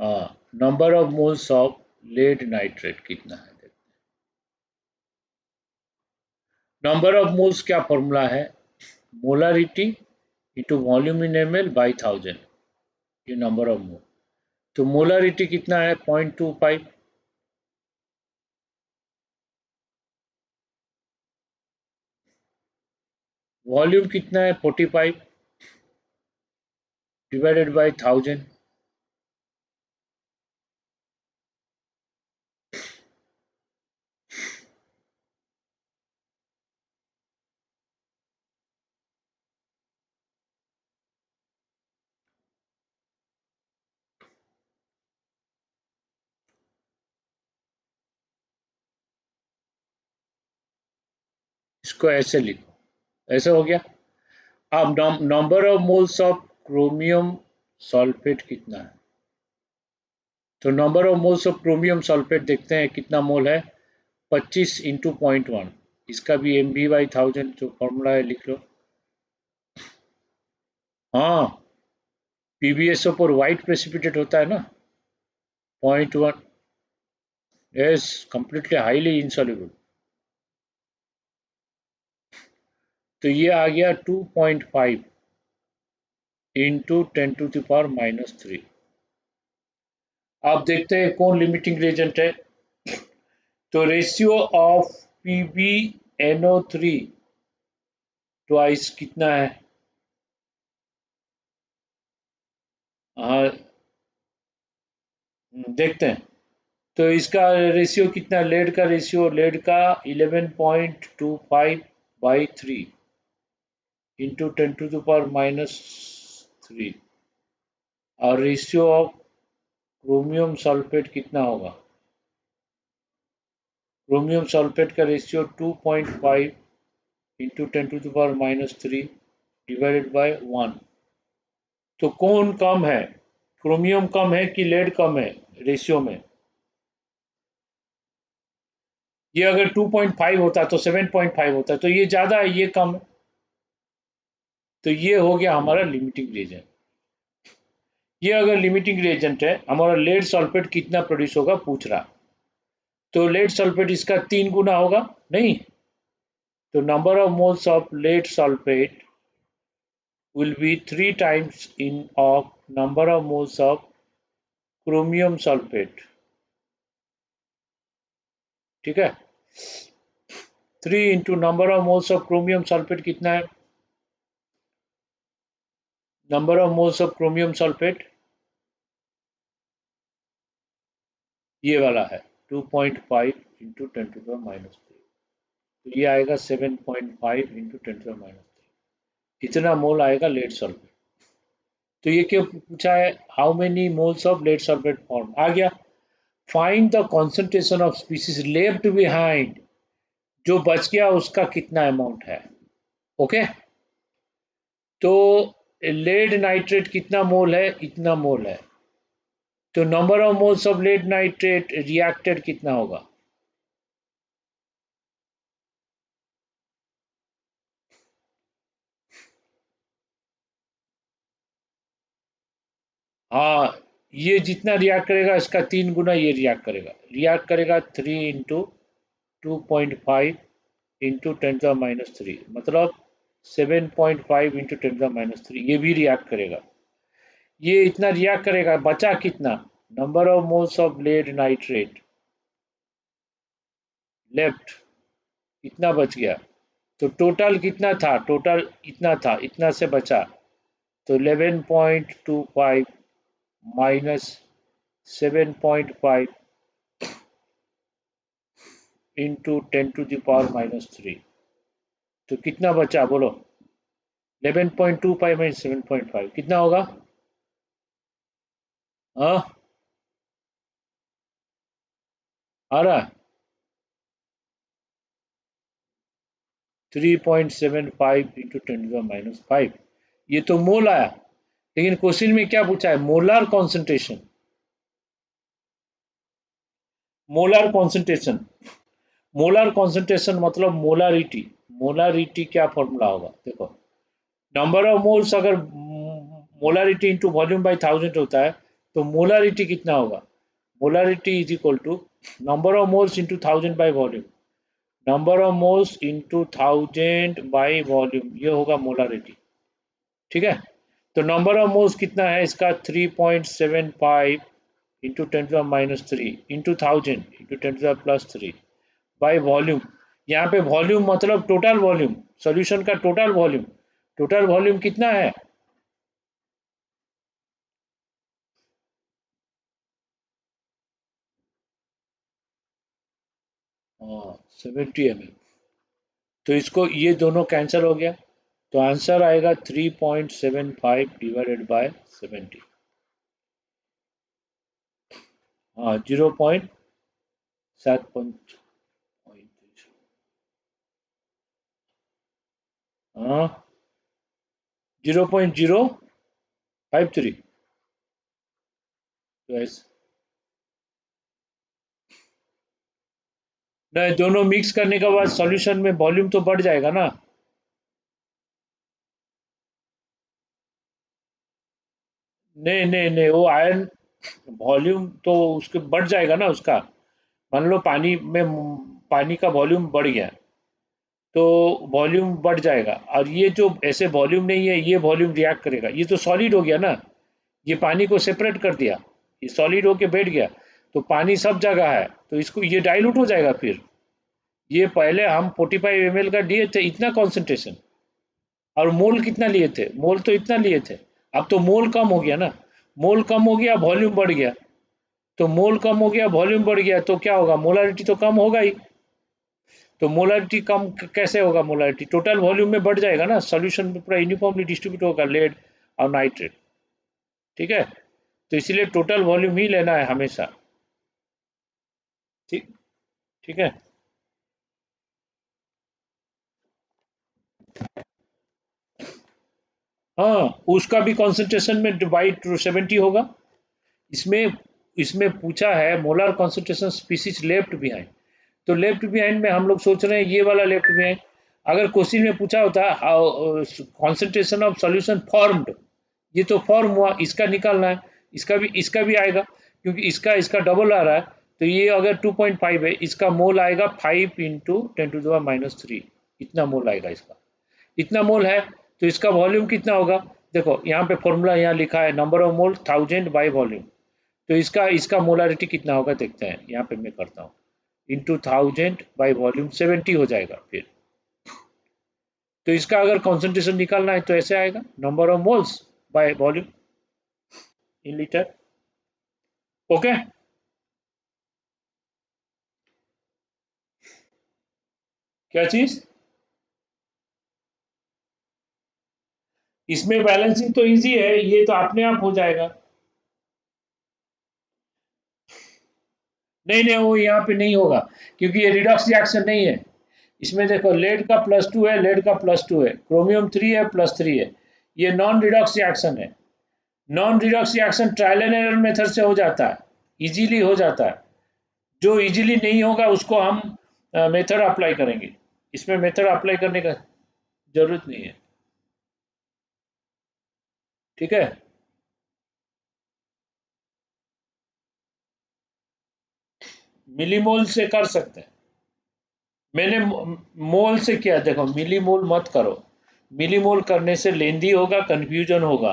हाँ, number of moles of lead nitrate कितना है? नंबर ऑफ मोल्स क्या फॉर्मूला है? Molarity into volume in ml by 1000, ये नंबर ऑफ मोल। तो मोलारिटी कितना है? 0.25। वॉल्यूम कितना है? 45 डिवाइडेड बाई 1000। इसको ऐसे लिखो, ऐसे हो गया। अब number of moles of chromium sulphate कितना है? तो number of moles of chromium sulphate देखते हैं कितना मोल है। 25 इंटू 0.1, इसका भी एम बी बाई 1000 जो फॉर्मूला है लिख लो। हाँ, पीबीएसओ पर वाइट प्रेसिपिटेट होता है ना, 0.1। Yes, completely highly insoluble. तो ये आ गया 2.5 इंटू 10⁻³ आप देखते हैं कौन लिमिटिंग रेजेंट है। तो रेशियो ऑफ PbNO3 ट्वाइस कितना है? हाँ, देखते हैं। तो इसका रेशियो कितना? लेड का रेशियो, लेड का 11.25 बाई 3 इंटू 10⁻³ और रेशियो ऑफ क्रोमियम सल्फेट कितना होगा? क्रोमियम सल्फेट का रेशियो 2.5 इंटू 10⁻³ डिवाइडेड बाय 1। तो कौन कम है? क्रोमियम कम है कि लेड कम है रेशियो में? ये अगर 2.5 होता तो 7.5 होता, तो ये ज्यादा है, ये कम है। तो ये हो गया हमारा लिमिटिंग रिएजेंट। ये अगर लिमिटिंग रिएजेंट है, हमारा लेड सल्फेट कितना प्रोड्यूस होगा पूछ रहा। तो लेड सल्फेट इसका 3 गुना होगा नहीं? तो number of moles of lead sulphate will be 3 times in of number of moles of chromium sulfate। ठीक है, 3 into number of moles of chromium sulphate कितना है? Number of moles of chromium sulphate ये वाला है 2.5 इंटू 10⁻³ तो ये आएगा 7.5 इंटू 10⁻³ इतना मोल आएगा लेड सल्फेट। तो ये क्यों पूछा है, how many moles of lead sulphate form आ गया। Find the concentration of species left behind, जो बच गया उसका कितना अमाउंट है। ओके, तो लेड नाइट्रेट कितना मोल है, इतना मोल है, तो number of moles of lead nitrate reacted कितना होगा। हाँ, ये जितना रिएक्ट करेगा इसका 3 गुना ये रिएक्ट करेगा 3 इंटू 2.5 इंटू 10⁻³ मतलब 7.5 इंटू 10⁻³ ये भी रिएक्ट करेगा। ये इतना रिएक्ट करेगा, बचा कितना, number of moles of lead nitrate left इतना बच गया। तो टोटल कितना था, टोटल इतना था, इतना से बचा, तो 11.25 माइनस 7.5 इंटू 10⁻³ तो कितना बचा बोलो, 11.25 माइनस 7.5 कितना होगा। हाँ, आ रहा है 3.75 इंटू 10⁻⁵ ये तो मोल आया, लेकिन क्वेश्चन में क्या पूछा है, molar concentration. Molar concentration, molar concentration मतलब मोलारिटी। मोलारिटी क्या फॉर्मूला होगा देखो, नंबर ऑफ मोल्स अगर मोलारिटी इंटू वॉल्यूम बाई 1000 होता है तो मोलारिटी कितना होगा, molarity is equal to number of moles into 1000 by volume, number of moles into 1000 by volume, ये होगा मोलारिटी। ठीक है, तो नंबर ऑफ मोल्स कितना है इसका 3.75 into 10⁻³ into 1000 into 10⁻+3 by volume. यहाँ पे वॉल्यूम मतलब टोटल वॉल्यूम, सॉल्यूशन का टोटल वॉल्यूम, टोटल वॉल्यूम कितना है, हाँ 70 ml। तो इसको ये दोनों कैंसिल हो गया, तो आंसर आएगा 3.75 डिवाइडेड बाय 70। हाँ 0.7 हाँ 0.053 तो ऐसे नहीं, दोनों मिक्स करने के बाद सॉल्यूशन में वॉल्यूम तो बढ़ जाएगा ना। नहीं नहीं नहीं, वो आयरन वॉल्यूम तो उसके बढ़ जाएगा ना उसका, मान लो पानी में पानी का वॉल्यूम बढ़ गया तो वॉल्यूम बढ़ जाएगा, और ये जो ऐसे वॉल्यूम नहीं है ये वॉल्यूम रिएक्ट करेगा, ये तो सॉलिड हो गया ना, ये पानी को सेपरेट कर दिया, ये सॉलिड होके बैठ गया, तो पानी सब जगह है तो इसको ये डाइल्यूट हो जाएगा फिर। ये पहले हम 45 ml का दिए थे इतना कॉन्सेंट्रेशन, और मोल कितना लिए थे, मोल तो इतना लिए थे, अब तो मोल कम हो गया ना, मोल कम हो गया वॉल्यूम बढ़ गया, तो मोल कम हो गया वॉल्यूम बढ़ गया तो क्या होगा, मोलारिटी तो कम होगा ही। तो मोलारिटी कम कैसे होगा, मोलारिटी टोटल वॉल्यूम में बढ़ जाएगा ना, सॉल्यूशन में पूरा यूनिफॉर्मली डिस्ट्रीब्यूट होगा लेड और नाइट्रेट। ठीक है, तो इसीलिए टोटल वॉल्यूम ही लेना है हमेशा। ठीक, ठीक है। हाँ, उसका भी कॉन्सेंट्रेशन में बाई 70 होगा। इसमें इसमें पूछा है molar concentration species left behind, तो लेफ्ट बिहाइंड में हम लोग सोच रहे हैं ये वाला लेफ्ट बिहाइंड। अगर क्वेश्चन में पूछा होता कॉन्सेंट्रेशन ऑफ सॉल्यूशन फॉर्म्ड, ये तो फॉर्म हुआ, इसका निकालना है, इसका भी आएगा, क्योंकि इसका इसका डबल आ रहा है, तो ये अगर 2.5 है इसका मोल आएगा 5 इंटू 10⁻³ इतना मोल आएगा इसका, इतना मोल है, तो इसका वॉल्यूम कितना होगा। देखो यहाँ पे फॉर्मूला यहाँ लिखा है number of mole 1000 by volume, तो इसका इसका मोलारिटी कितना होगा देखते हैं, यहाँ पे मैं करता हूँ, इंटू 1000 बाई वॉल्यूम 70 हो जाएगा फिर। तो इसका अगर कॉन्सेंट्रेशन निकालना है तो ऐसे आएगा, number of moles by volume in liter. Okay, क्या चीज? इसमें बैलेंसिंग तो इजी है, ये तो अपने आप हो जाएगा। नहीं नहीं, वो यहाँ पे नहीं होगा, क्योंकि ये रिडॉक्स रिएक्शन नहीं है। इसमें देखो, लेड का +2 है, लेड का +2 है, क्रोमियम 3 है, +3 है। ये नॉन रिडॉक्स रिएक्शन है। Non redox reaction trial and error method से हो जाता है, इजीली हो जाता है। जो इजीली नहीं होगा उसको हम मेथड अप्लाई करेंगे। इसमें मेथड अप्लाई करने का जरूरत नहीं है। ठीक है, मिलीमोल से कर सकते हैं। मैंने मोल से किया, देखो मिलीमोल मत करो। मिलीमोल करने से लेंदी होगा, कंफ्यूजन होगा।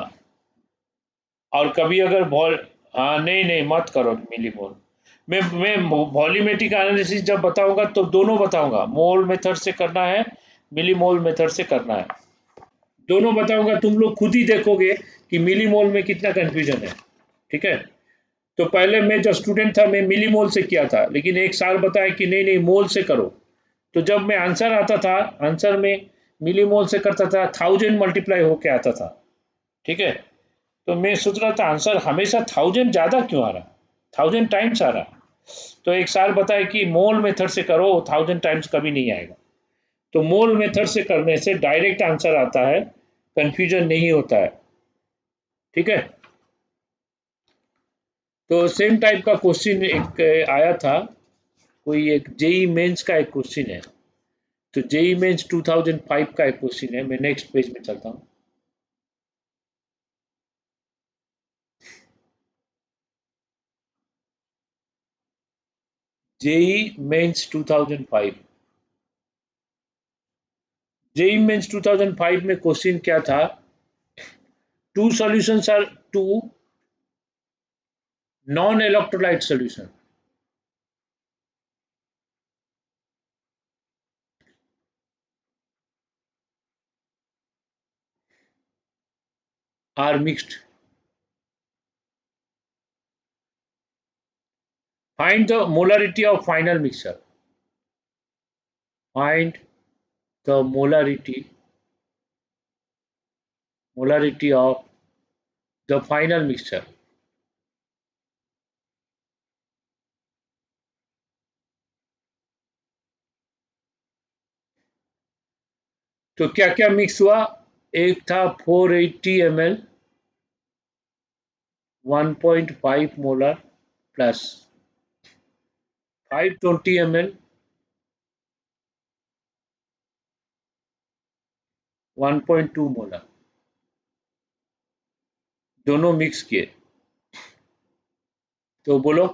और कभी अगर बॉल, हाँ नहीं नहीं मत करो मिलीमोल। मैं वॉल्यूमेट्रिक एनालिसिस जब बताऊंगा तो दोनों बताऊंगा, मोल मेथड से करना है, मिलीमोल मेथड से करना है, दोनों बताऊंगा। तुम लोग खुद ही देखोगे कि मिलीमोल में कितना कंफ्यूजन है। ठीक है, तो पहले मैं जब स्टूडेंट था मैं मिलीमोल से किया था, लेकिन एक साल बताया कि नहीं नहीं मोल से करो। तो जब मैं आंसर आता था, आंसर में मिलीमोल से करता था, 1000 मल्टीप्लाई होके आता था। ठीक है, तो मैं सोच रहा था आंसर हमेशा 1000 ज्यादा क्यों आ रहा, 1000 टाइम्स आ रहा। तो एक साल बताया कि मोल मेथड से करो, 1000 टाइम्स कभी नहीं आएगा। तो मोल मेथड से करने से डायरेक्ट आंसर आता है, कंफ्यूजन नहीं होता है। ठीक है, तो सेम टाइप का क्वेश्चन एक आया था, कोई एक जेई मेंस का एक क्वेश्चन है। तो जेई मेंस 2005 का एक क्वेश्चन है, मैं नेक्स्ट पेज में चलता हूँ। जेई मेंस 2005, जेई मेंस 2005 में क्वेश्चन क्या था? Two solutions are two non electrolyte solution are mixed, find the molarity of final mixture, find the molarity of the final mixture. तो क्या क्या मिक्स हुआ? एक था 480 ml, 1.5 molar, plus 520 ml, 1.2 molar, दोनों मिक्स किए। तो बोलो।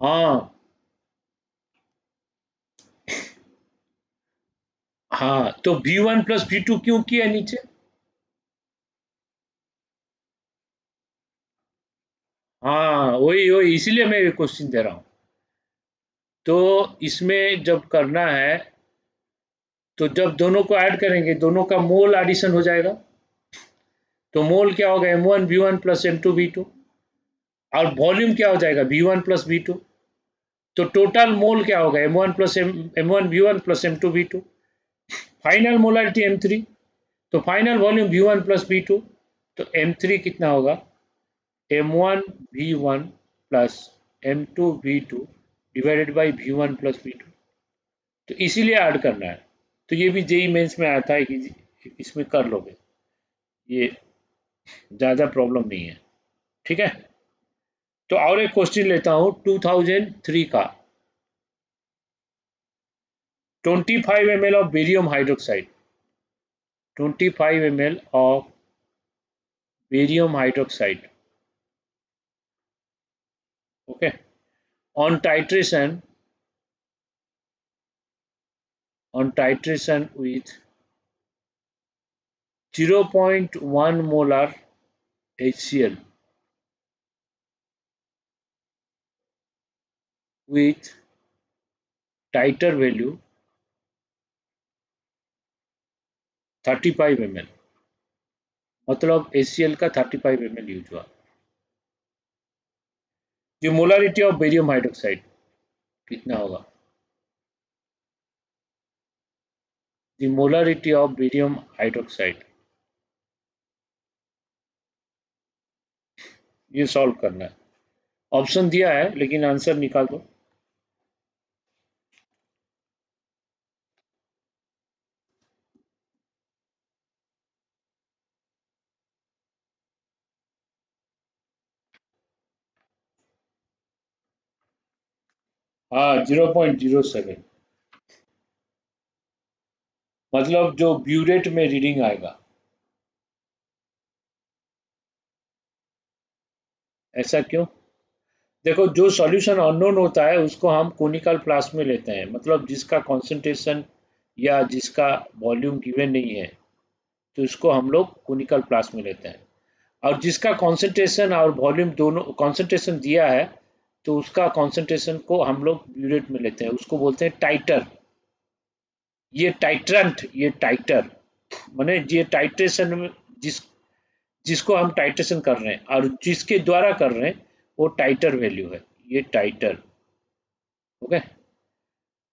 हाँ हाँ, तो V1 + V2 क्यों किया नीचे? हाँ वही वही, इसीलिए मैं क्वेश्चन दे रहा हूँ। तो इसमें जब करना है, तो जब दोनों को ऐड करेंगे दोनों का मोल एडिशन हो जाएगा। तो मोल क्या होगा? M1V1 + M2V2। और वॉल्यूम क्या हो जाएगा? V1 + V2। तो टोटल मोल क्या होगा? M1V1 + M2V2। Final molarity M3। तो फाइनल वॉल्यूम V1 + V2। तो M3 कितना होगा? M1V1 + M2V2 divided by V1 + V2। तो इसीलिए ऐड करना है। तो ये भी जेई मेंस में आता है कि इसमें कर लोगे, ये ज़्यादा प्रॉब्लम नहीं है। ठीक है, तो और एक क्वेश्चन लेता हूँ 2003 का। 25 ml of barium hydroxide, 25 ml of barium hydroxide, okay, on titration, with 0.1 molar HCl with titer value 35 ml, मतलब HCl का 35 ml यूज हुआ। The molarity of barium hydroxide कितना होगा? The molarity of barium hydroxide, ये solve करना है। Option दिया है लेकिन आंसर निकाल दो। हाँ, 0.07, मतलब जो ब्यूरेट में रीडिंग आएगा। ऐसा क्यों? देखो, जो सॉल्यूशन अननोन होता है उसको हम कोनिकल फ्लास्क में लेते हैं, मतलब जिसका कंसंट्रेशन या जिसका वॉल्यूम गिवन नहीं है, तो इसको हम लोग कोनिकल फ्लास्क में लेते हैं। और जिसका कंसंट्रेशन और वॉल्यूम दोनों कंसंट्रेशन दिया है, तो उसका कंसंट्रेशन को हम लोग ब्यूरेट में लेते हैं, उसको बोलते हैं टाइटर। ये टाइट्रंट, ये टाइटर माने ये टाइट्रेशन में जिस जिसको हम टाइट्रेशन कर रहे हैं और जिसके द्वारा कर रहे हैं वो टाइटर वैल्यू है, ये टाइटर। ओके,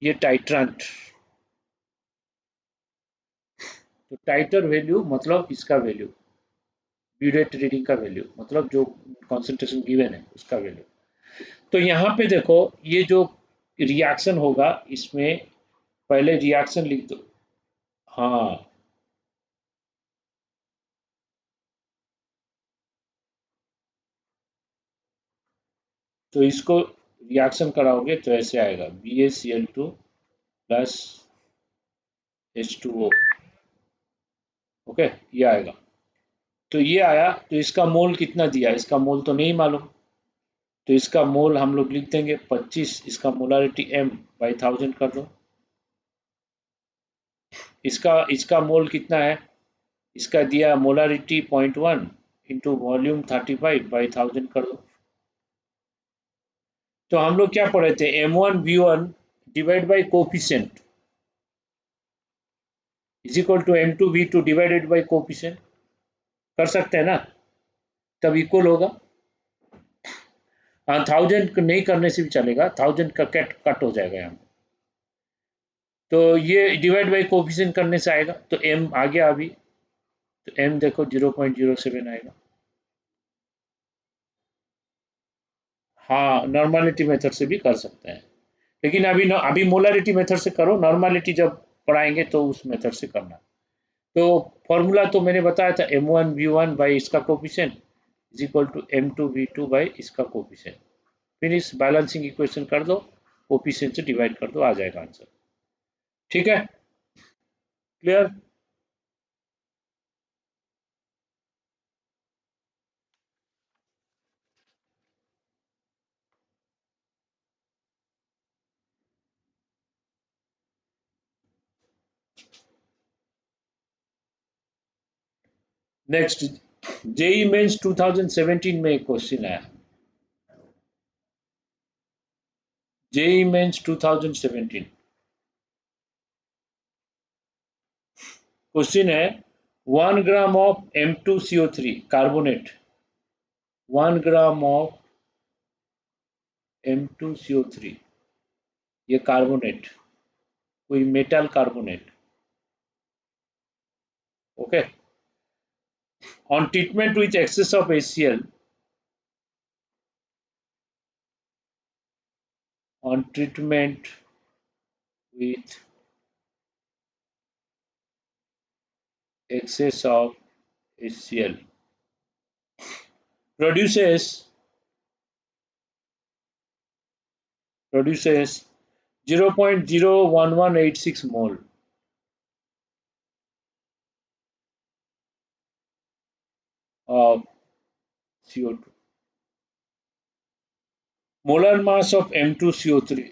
ये टाइट्रंट। तो टाइटर वैल्यू मतलब इसका वैल्यू, ब्यूरेट रीडिंग का वैल्यू, मतलब जो कॉन्सेंट्रेशन गिवन है उसका वैल्यू। तो यहाँ पे देखो, ये जो रिएक्शन होगा इसमें पहले रिएक्शन लिख दो। हाँ, तो इसको रिएक्शन कराओगे तो ऐसे आएगा BaCl2 प्लस H2O। ओके, ये आएगा। तो ये आया, तो इसका मोल कितना दिया, इसका मोल तो नहीं मालूम, तो इसका मोल हम लोग लिख देंगे 25, इसका मोलारिटी m/1000 कर दो। इसका इसका मोल कितना है, इसका दिया मोलारिटी 0.1 इंटू वॉल्यूम 35/1000 कर दो। तो हम लोग क्या पढ़े थे, M1V1 divide by coefficient is equal to M2V2 divided by coefficient. कर सकते हैं ना, तब इक्वल होगा। हाँ, 1000 नहीं करने से भी चलेगा, 1000 का कट कट हो जाएगा यहाँ। तो ये डिवाइड बाई कोफिशिएंट करने से आएगा, तो M आ गया अभी, तो M देखो 0.07 आएगा। हाँ, नॉर्मलिटी मेथड से भी कर सकते हैं, लेकिन अभी मोलारिटी मेथड से करो, नॉर्मलिटी जब पढ़ाएंगे तो उस मेथड से करना। तो फॉर्मूला तो मैंने बताया था, M1V1 बाई इसका coefficient is equal to M2V2 by इसका कोफिशिएंट। फिर इस बैलेंसिंग इक्वेशन कर दो, कोफिशिएंट से डिवाइड कर दो, आ जाएगा आंसर। ठीक है, क्लियर। नेक्स्ट, जेई मेंस 2017 में एक क्वेश्चन आया, जेई मेंस 2017 क्वेश्चन है, 1 gram of M2CO3 carbonate, 1 gram of M2CO3, ये कार्बोनेट, कोई metal carbonate. Okay, on treatment with access of HCl, on treatment with excess of HCl produces produces 0.01186 mole of CO2. Molar mass of M2CO3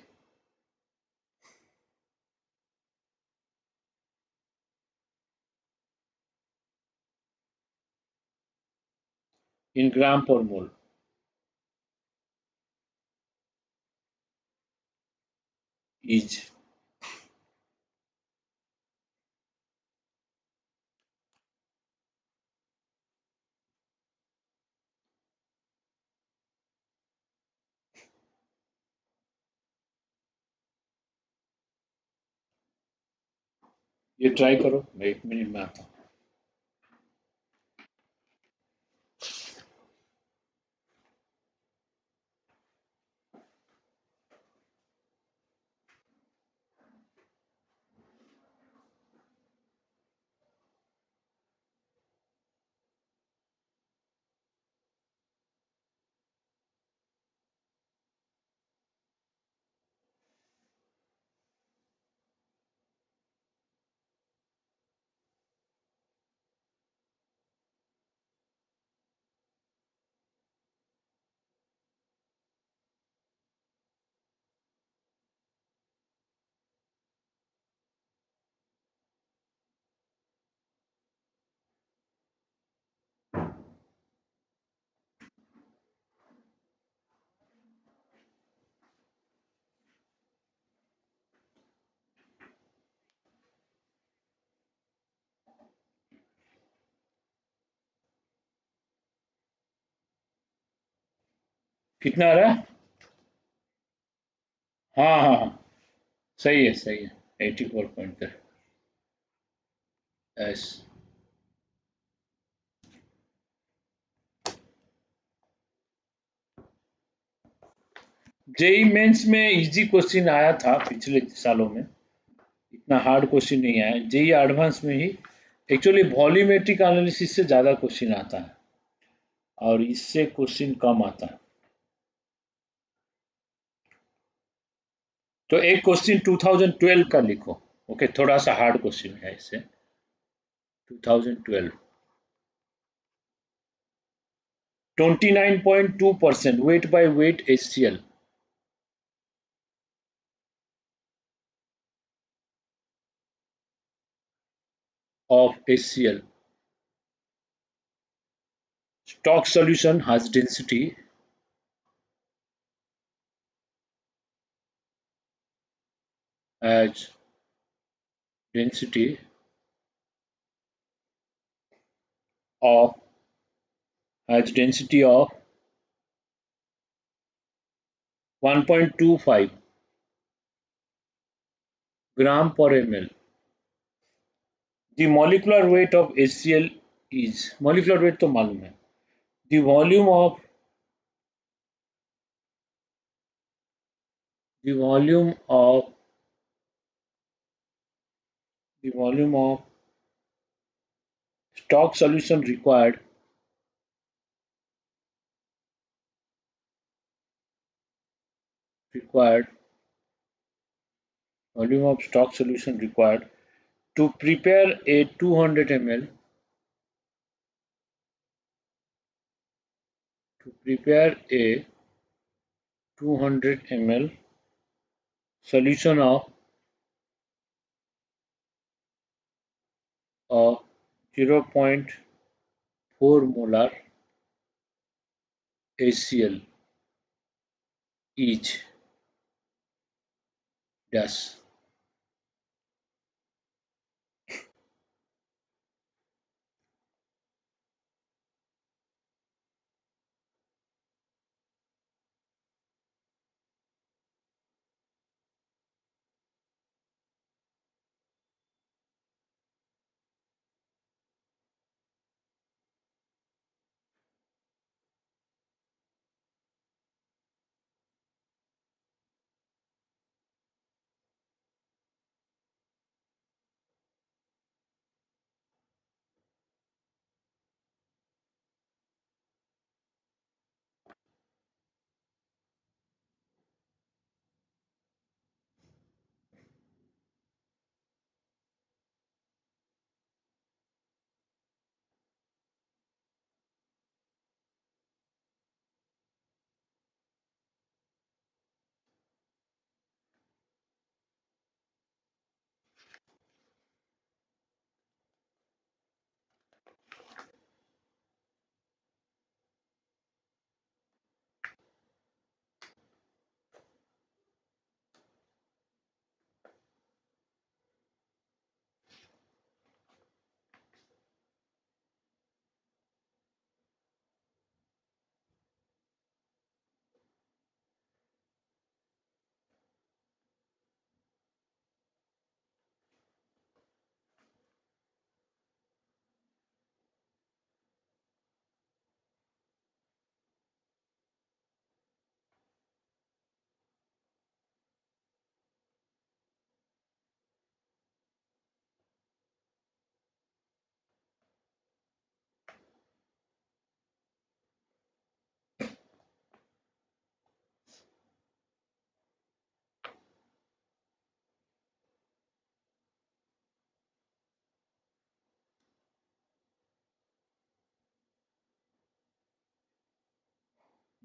in gram per mole is ये try करो, मैं 1 minute में आता हूँ। कितना आ रहा है? हाँ हाँ हाँ, सही है सही है। 84 पॉइंट का। यस। जेई मेंस में इजी क्वेश्चन आया था पिछले सालों में, इतना हार्ड क्वेश्चन नहीं आया। जेई एडवांस में ही एक्चुअली वॉल्यूमेट्रिक एनालिसिस से ज़्यादा क्वेश्चन आता है और इससे क्वेश्चन कम आता है। तो एक क्वेश्चन 2012 का लिखो। ओके, थोड़ा सा हार्ड क्वेश्चन है इससे। 2012। 29.2% weight by weight HCl of HCl. Stock solution has as density of density of 1.25 gram per ml. The molecular weight of HCl is, molecular weight तो मालूम है। The volume of the volume of the volume of stock solution required volume of stock solution required to prepare a 200 ml to prepare a 200 ml solution of 0.4 molar HCl each dash.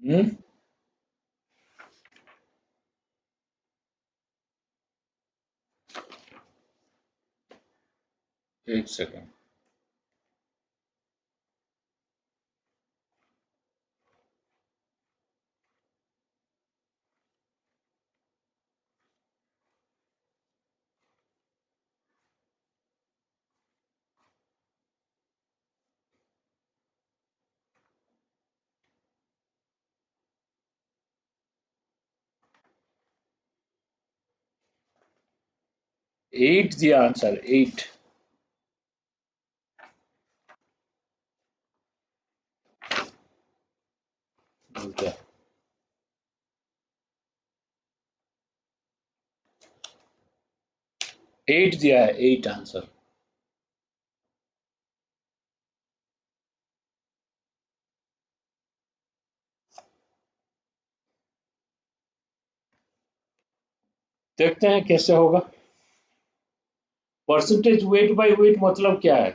हम्म, एक second. 8 दिया answer, 8। बोलते 8 दिया है, 8 answer. देखते हैं कैसे होगा। Percentage wait by wait मतलब क्या है?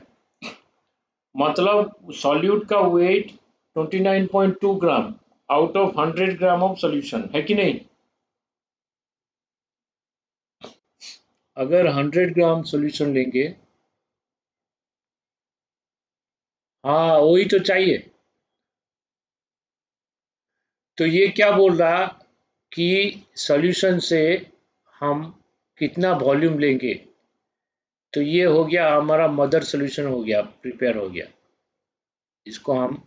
मतलब सॉल्यूट का weight 29.2 gram out of 100 gram of solution, है कि नहीं? अगर 100 ग्राम सॉल्यूशन लेंगे, हाँ वही तो चाहिए। तो ये क्या बोल रहा कि सॉल्यूशन से हम कितना वॉल्यूम लेंगे? तो ये हो गया हमारा मदर सॉल्यूशन, हो गया प्रिपेयर हो गया। इसको हम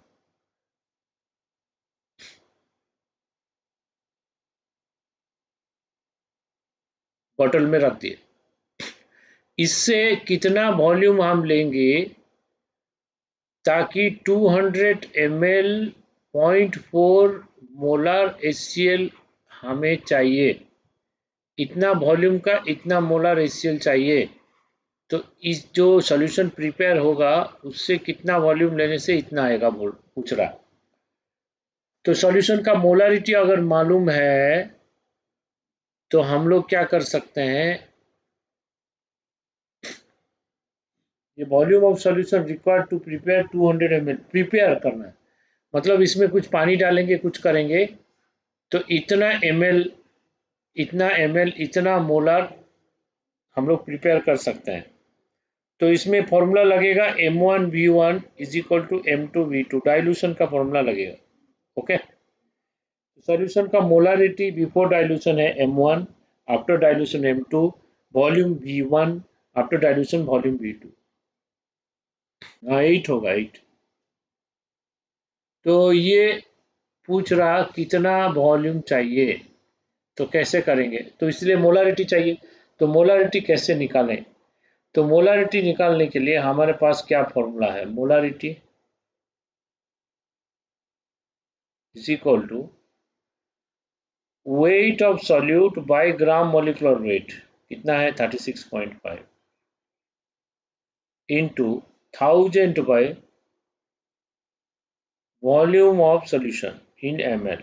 बॉटल में रख दिए। इससे कितना वॉल्यूम हम लेंगे ताकि 200 ml 0.4 मोलर HCl हमें चाहिए, इतना वॉल्यूम का इतना मोलर HCl चाहिए। तो इस जो सॉल्यूशन प्रिपेयर होगा उससे कितना वॉल्यूम लेने से इतना आएगा, बोल पूछ रहा। तो सॉल्यूशन का मोलारिटी अगर मालूम है तो हम लोग क्या कर सकते हैं, ये volume of solution required to prepare 200 ml, prepare करना है मतलब इसमें कुछ पानी डालेंगे कुछ करेंगे, तो इतना ml, इतना ml, इतना मोलर हम लोग प्रिपेयर कर सकते हैं। तो इसमें फॉर्मूला लगेगा M1V1 is equal to M2V2, dilution का फॉर्मूला लगेगा। ओके, सॉल्यूशन का मोलारिटी बिफोर डाइल्यूशन है M1, after dilution M2, volume V1, after dilution volume V2। हाँ 8 होगा, 8। तो ये पूछ रहा कितना वॉल्यूम चाहिए, तो कैसे करेंगे, तो इसलिए मोलारिटी चाहिए। तो मोलारिटी कैसे निकालें? तो मोलारिटी निकालने के लिए हमारे पास क्या फॉर्मूला है, molarity is equal to weight of solute by gram molecular weight, कितना है 36.5, into 1000 by volume of solution in ml।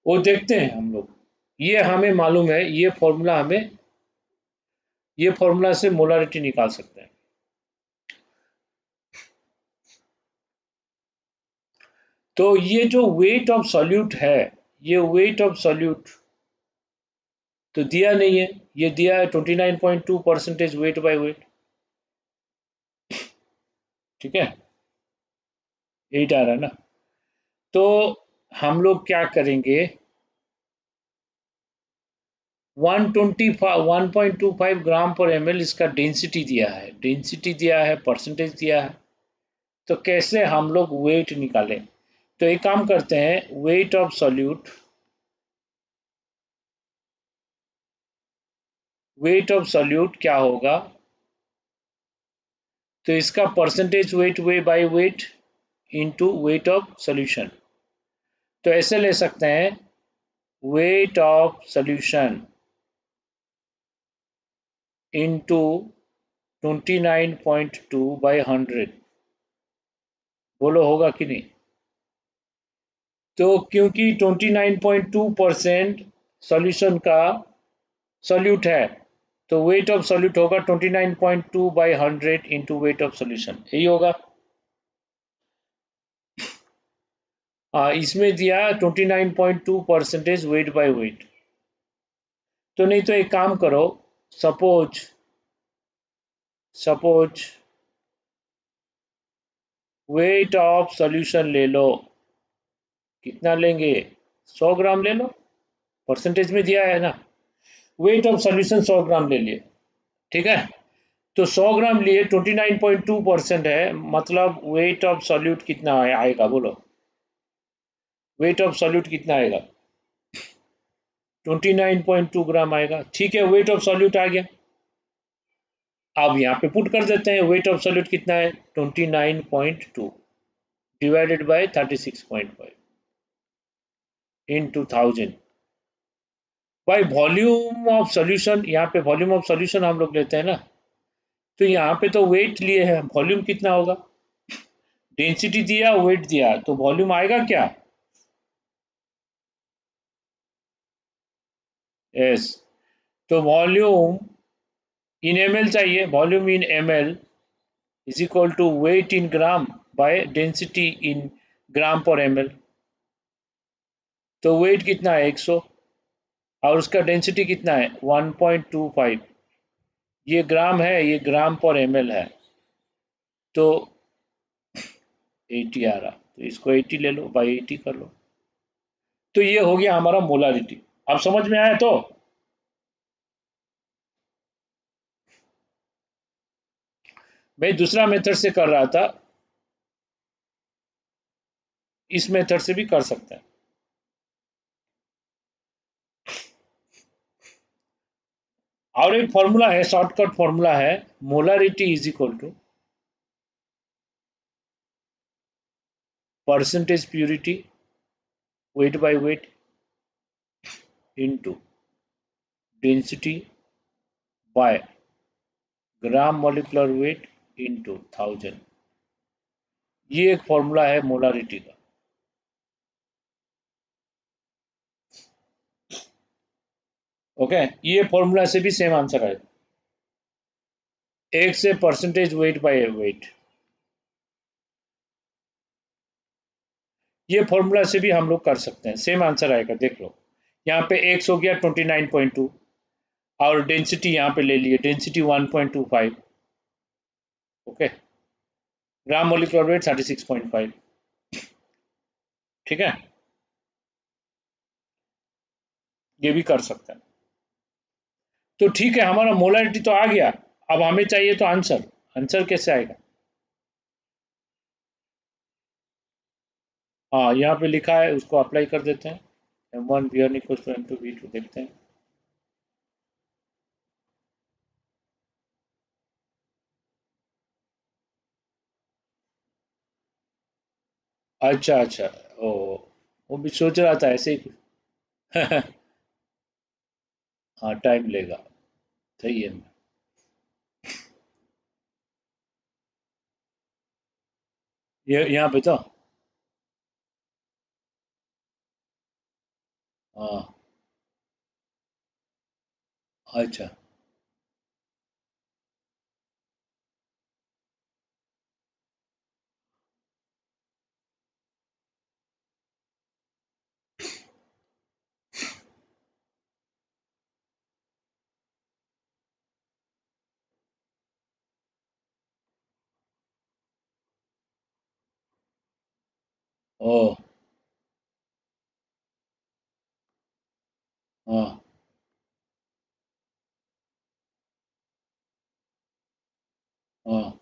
वो देखते हैं हम लोग, ये हमें मालूम है, ये फॉर्मूला हमें, ये फॉर्मूला से मोलारिटी निकाल सकते हैं। तो ये जो वेट ऑफ सॉल्यूट है, ये वेट ऑफ सॉल्यूट तो दिया नहीं है, ये दिया है 29.2 परसेंटेज वेट बाय वेट। ठीक है, 8 आ रहा है ना। तो हम लोग क्या करेंगे, 1.25 ग्राम पर ml इसका डेंसिटी दिया है, डेंसिटी दिया है, परसेंटेज दिया है। तो कैसे हम लोग वेट निकालें? तो एक काम करते हैं, weight of solute, weight of solute क्या होगा, तो इसका percentage weight way by weight into weight of solution. तो ऐसे ले सकते हैं, weight of solution into 29.2 by 100। बोलो होगा कि नहीं? तो क्योंकि 29.2% सॉल्यूशन का सॉल्यूट है, तो वेट ऑफ सॉल्यूट होगा 29.2 by 100 into weight of solution, यही होगा। इसमें दिया 29.2% वेट बाय वेट। तो नहीं तो एक काम करो, suppose suppose wait of solution ले लो। कितना लेंगे? 100 ग्राम ले लो, परसेंटेज में दिया है ना। वेट ऑफ सॉल्यूशन 100 ग्राम ले लिए, ठीक है। तो 100 ग्राम लिए, 29.2% है, मतलब वेट ऑफ सॉल्यूट कितना आएगा बोलो? वेट ऑफ सॉल्यूट कितना आएगा? 29.2 ग्राम आएगा, ठीक है। वेट ऑफ सॉल्यूट आ गया। अब यहाँ पे पुट कर देते हैं, वेट ऑफ सॉल्यूट कितना है? 29.2 divided by 36.5 into 1000 by volume of solution. यहाँ पे वॉल्यूम ऑफ सॉल्यूशन हम लोग लेते हैं ना, तो यहाँ पे तो वेट लिए हैं, वॉल्यूम कितना होगा? डेंसिटी दिया, वेट दिया, तो वॉल्यूम आएगा क्या? यस। तो वॉल्यूम इन ml चाहिए, volume in ml is equal to weight in gram by density in gram per ml। तो वेट कितना है? 100, और उसका डेंसिटी कितना है? 1.25। ये ग्राम है, ये ग्राम पर ml है, तो 80 आ रहा, तो इसको 80 ले लो, बाई 80 कर लो। तो ये हो गया हमारा मोलारिटी। अब समझ में आया? तो मैं दूसरा मेथड से कर रहा था, इस मेथड से भी कर सकते हैं। और एक फॉर्मूला है, शॉर्टकट फॉर्मूला है, molarity is equal to percentage purity weight by weight into density by gram molecular weight into 1000। ये एक फॉर्मूला है मोलारिटी का। ओके, ये फॉर्मूला से भी सेम आंसर आएगा। एक से परसेंटेज वेट बाय वेट, ये फॉर्मूला से भी हम लोग कर सकते हैं, सेम आंसर आएगा। देख लो, यहाँ पे एक्स हो गया 29.2, और डेंसिटी यहाँ पे ले लिए, डेंसिटी 1.25। ओके, ग्राम मोलिकुलर वेट 36.5, ठीक है। ये भी कर सकते हैं। तो ठीक है, हमारा मोलारिटी तो आ गया। अब हमें चाहिए तो आंसर। आंसर कैसे आएगा? हाँ, यहाँ पे लिखा है, उसको अप्लाई कर देते हैं। m1 v1 equal to m2 v2, देखते हैं। अच्छा अच्छा, ओ, वो भी सोच रहा था ऐसे ही। हाँ, टाइम लेगा, सही है। ये यहाँ पे तो, हाँ, अच्छा, ओ, हाँ, हाँ,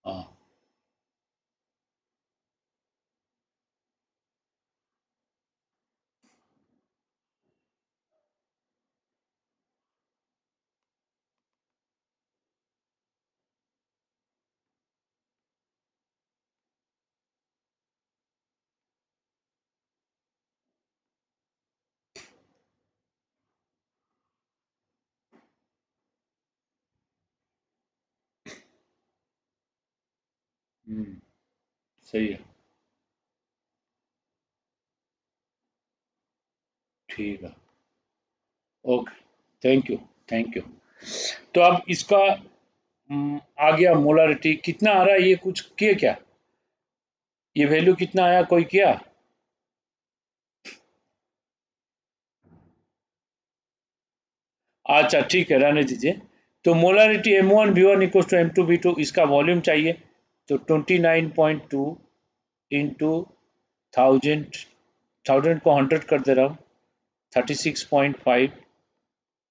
हाँ, हम्म, सही है, ठीक है। Okay, thank you, thank you. तो अब इसका आ गया मोलारिटी कितना आ रहा है, ये कुछ किए क्या? ये वैल्यू कितना आया, कोई किया? अच्छा ठीक है, रहने दीजिए। तो molarity M1V1 equal to M2V2, इसका वॉल्यूम चाहिए। तो 29.2 इंटू 1000 को 100 कर दे रहा हूँ, 36.5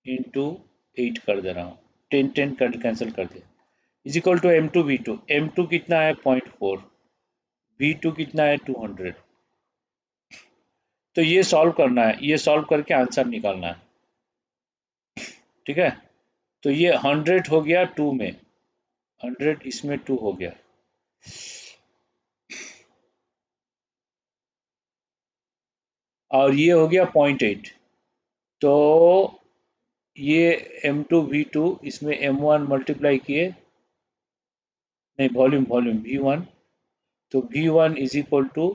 इंटू 8 कर दे रहा हूँ, 10 कर कैंसिल कर दिया, is equal to M2V2। M2 कितना है 0.4, V2 कितना है 200। तो ये सॉल्व करना है, ये सॉल्व करके आंसर निकालना है, ठीक है। तो ये 100 हो गया 2 में, 100 इसमें 2 हो गया, और ये हो गया 0.8। तो ये M2V2 इसमें M1 मल्टीप्लाई किए, नहीं वॉल्यूम वॉल्यूम V1, तो V1 is equal to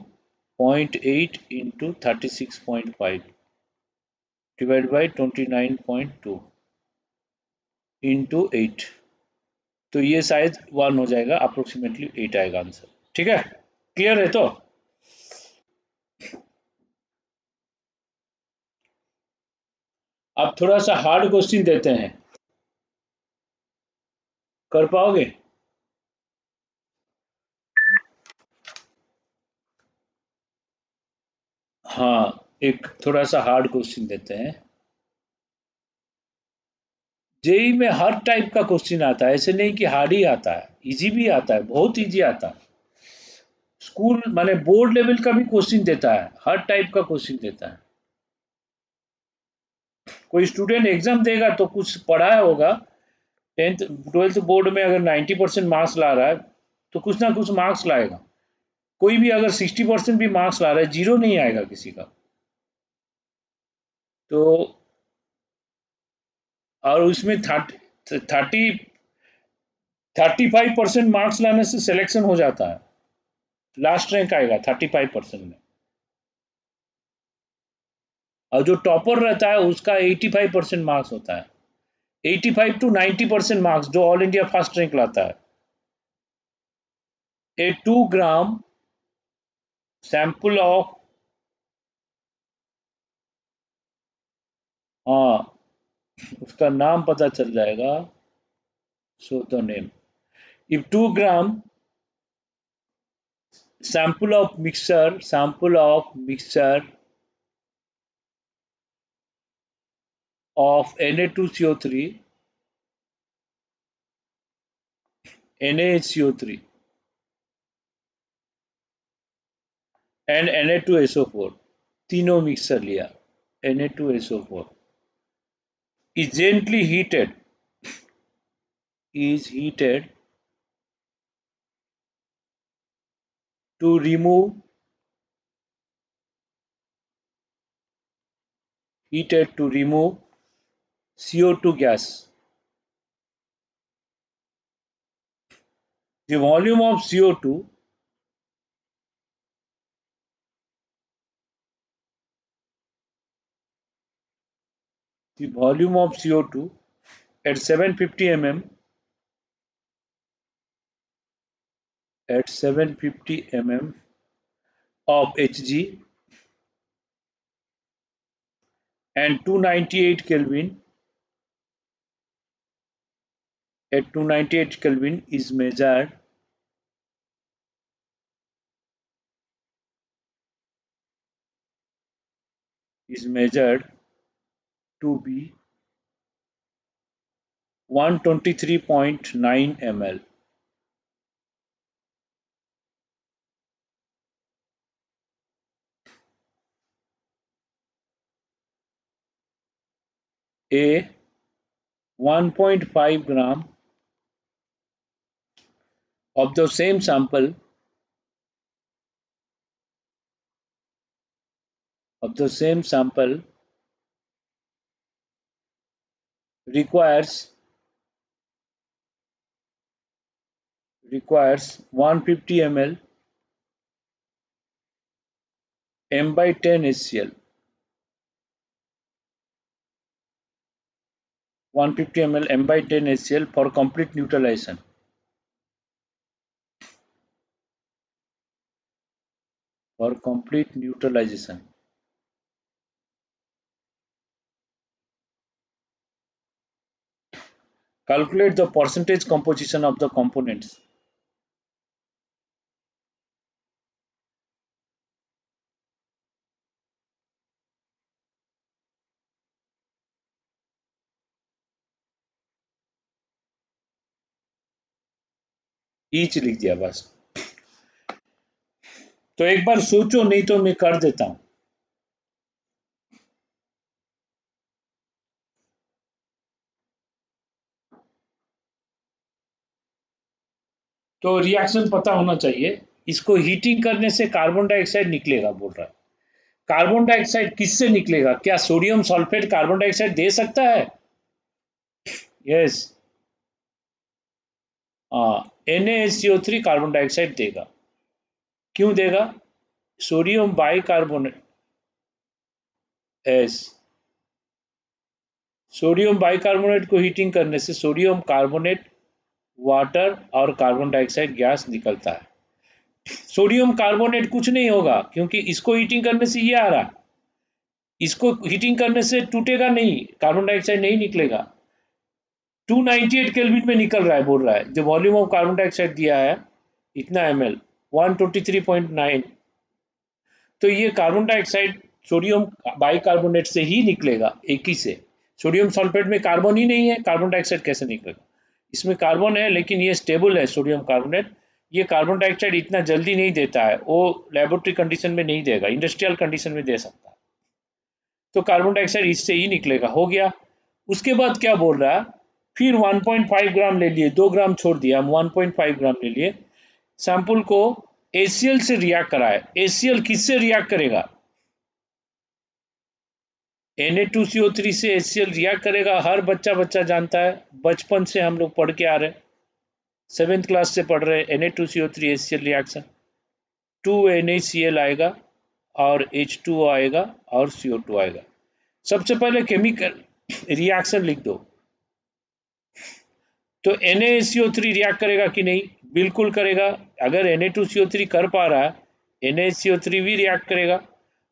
0.8 into 36.5 divide by 29.2 into 8। तो ये शायद 1 हो जाएगा, अप्रोक्सीमेटली 8 आएगा आंसर, ठीक है। क्लियर है? तो अब थोड़ा सा हार्ड क्वेश्चन देते हैं, कर पाओगे? हाँ, एक थोड़ा सा हार्ड क्वेश्चन देते हैं। जेई में हर टाइप का क्वेश्चन आता है, ऐसे नहीं कि हार्ड ही आता है, इजी भी आता है, बहुत इजी आता है। स्कूल माने बोर्ड लेवल का भी क्वेश्चन देता है, हर टाइप का क्वेश्चन देता है। कोई स्टूडेंट एग्जाम देगा तो कुछ पढ़ा होगा, 10th 12th बोर्ड में अगर 90% मार्क्स ला रहा है तो कुछ ना कुछ मार्क्स लाएगा। कोई भी अगर 60% भी मार्क्स ला रहा है, जीरो नहीं आएगा किसी का। तो और उसमें 35% मार्क्स लाने से सिलेक्शन हो जाता है, लास्ट रैंक आएगा 35% में। और जो टॉपर रहता है उसका 85% मार्क्स होता है, 85 to 90% मार्क्स, जो ऑल इंडिया फर्स्ट रैंक लाता है। ए 2 ग्राम सैंपल ऑफ, हाँ उसका नाम पता चल जाएगा, so the name. If 2 gram sample of mixture of Na2CO3 NaHCO3 and Na2SO4, तीनों मिक्सर लिया, Na2SO4 is gently heated to remove CO2 gas. The volume of CO2 at 750 mm of Hg and 298 Kelvin at 298 Kelvin is measured to be 123.9 ml. A 1.5 gram of the same sample requires 150 ml M by 10 HCl, 150 ml M by 10 HCl for complete neutralization. for complete neutralization. Calculate the percentage composition of the components. Each लिख दिया बस। तो एक बार सोचो, नहीं तो मैं कर देता हूं। तो रिएक्शन पता होना चाहिए। इसको हीटिंग करने से कार्बन डाइऑक्साइड निकलेगा बोल रहा है। कार्बन डाइऑक्साइड किससे निकलेगा? क्या सोडियम सल्फेट कार्बन डाइऑक्साइड दे सकता है? यस। हाँ, NaSCO3 कार्बन डाइऑक्साइड देगा। क्यों देगा? Sodium bicarbonate. Yes, sodium bicarbonate को हीटिंग करने से सोडियम कार्बोनेट, वाटर और कार्बन डाइऑक्साइड गैस निकलता है। सोडियम कार्बोनेट कुछ नहीं होगा क्योंकि इसको हीटिंग करने से ये आ रहा है। इसको हीटिंग करने से टूटेगा नहीं, कार्बन डाइऑक्साइड नहीं निकलेगा। 298 केल्विन में निकल रहा है बोल रहा है। जो वॉल्यूम ऑफ कार्बन डाइऑक्साइड दिया है इतना ml 123.9। तो ये कार्बन डाइऑक्साइड सोडियम बाइकार्बोनेट से ही निकलेगा, एक ही से। सोडियम सल्फेट में कार्बन ही नहीं है, कार्बन डाइऑक्साइड कैसे निकलेगा? इसमें कार्बन है लेकिन ये स्टेबल है सोडियम कार्बोनेट। ये कार्बन डाइऑक्साइड इतना जल्दी नहीं देता है, वो लेबोरेटरी कंडीशन में नहीं देगा, इंडस्ट्रियल कंडीशन में दे सकता है। तो कार्बन डाइऑक्साइड इससे ही निकलेगा, हो गया। उसके बाद क्या बोल रहा है? फिर 1.5 ग्राम ले लिए, 2 ग्राम छोड़ दिया, हम 1.5 ग्राम ले लिए। सैंपल को ACl से रिएक्ट कराए। ACl किससे रिएक्ट करेगा? Na2CO3 से HCl रिएक्ट करेगा। हर बच्चा जानता है, बचपन से हम लोग पढ़ के आ रहे हैं, 7th क्लास से पढ़ रहे हैं। Na2CO3 HCl रिएक्शन, 2 NaCl आएगा और H2O आएगा और CO2 आएगा। सबसे पहले केमिकल रिएक्शन लिख दो। तो NaCO3 रिएक्ट करेगा कि नहीं? बिल्कुल करेगा। अगर Na2CO3 कर पा रहा है, NaCO3 भी रिएक्ट करेगा,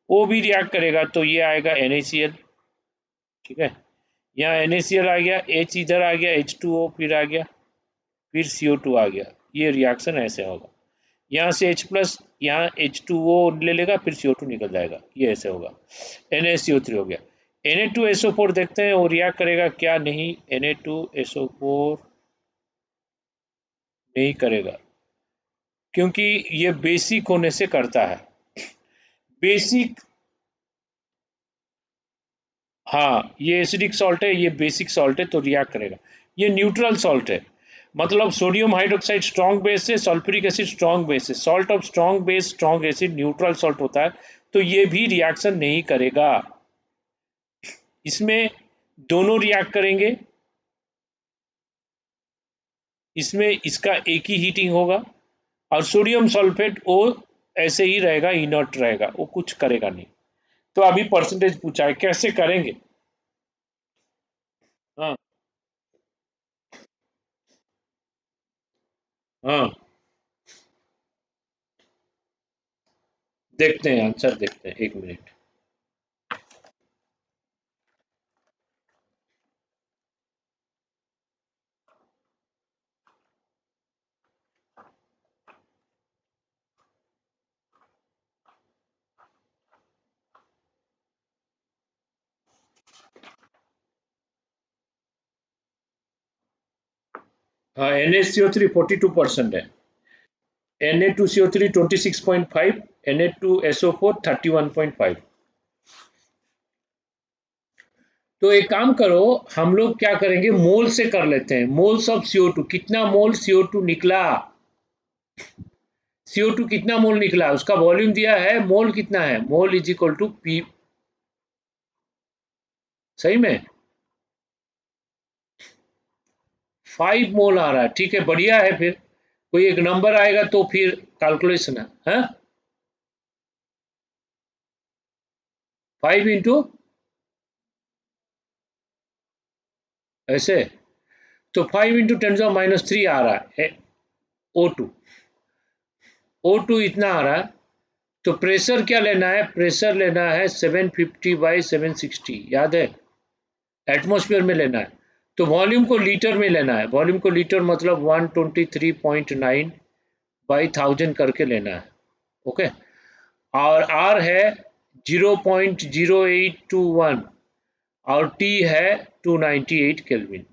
वो भी रिएक्ट करेगा, तो ये आएगा NaCl। ठीक है, यहाँ NaCl आ गया, H इधर आ गया, H2O फिर आ गया, फिर CO2 आ गया। ये रिएक्शन ऐसे होगा। यहाँ से H प्लस, यहाँ H2O ले लेगा, फिर CO2 निकल जाएगा, ये ऐसे होगा। NaCO3 हो गया। Na2SO4 देखते हैं वो रिएक्ट करेगा क्या? नहीं, Na2SO4 नहीं करेगा क्योंकि ये बेसिक होने से करता है। बेसिक, हाँ, ये एसिडिक सॉल्ट है, ये बेसिक सॉल्ट है, तो रिएक्ट करेगा। ये न्यूट्रल सॉल्ट है, मतलब सोडियम हाइड्रोक्साइड स्ट्रॉन्ग बेस है, सल्फ्यूरिक एसिड स्ट्रॉन्ग बेस है। Salt of strong base strong acid neutral salt होता है, तो ये भी रिएक्शन नहीं करेगा। इसमें दोनों रिएक्ट करेंगे, इसमें इसका एक ही हीटिंग होगा, और सोडियम सल्फेट वो ऐसे ही रहेगा, इनर्ट रहेगा, वो कुछ करेगा नहीं। तो अभी परसेंटेज पूछा है, कैसे करेंगे? हाँ हाँ, देखते हैं आंसर, देखते हैं, एक मिनट। हाँ, NaCO3 42% है, Na2CO3 26.5, Na2SO4 31.5। तो एक काम करो, हम लोग क्या करेंगे, मोल से कर लेते हैं। मोल्स ऑफ CO2, कितना मोल CO2 निकला? CO2 कितना मोल निकला, उसका वॉल्यूम दिया है, मोल कितना है? Mole is equal to P। सही में 5 मोल आ रहा है, ठीक है, बढ़िया है। फिर कोई एक नंबर आएगा तो फिर कैलकुलेशन है। 5 इंटू ऐसे, तो 5 इंटू 10⁻³ आ रहा है O2। O2 इतना आ रहा है, तो प्रेशर क्या लेना है, प्रेशर लेना है 750/760, याद है, एटमॉस्फेयर में लेना है। तो वॉल्यूम को लीटर में लेना है, वॉल्यूम को लीटर मतलब 123.9 बाई 1000 करके लेना है। ओके, और आर है 0.0821 और टी है 298 केल्विन।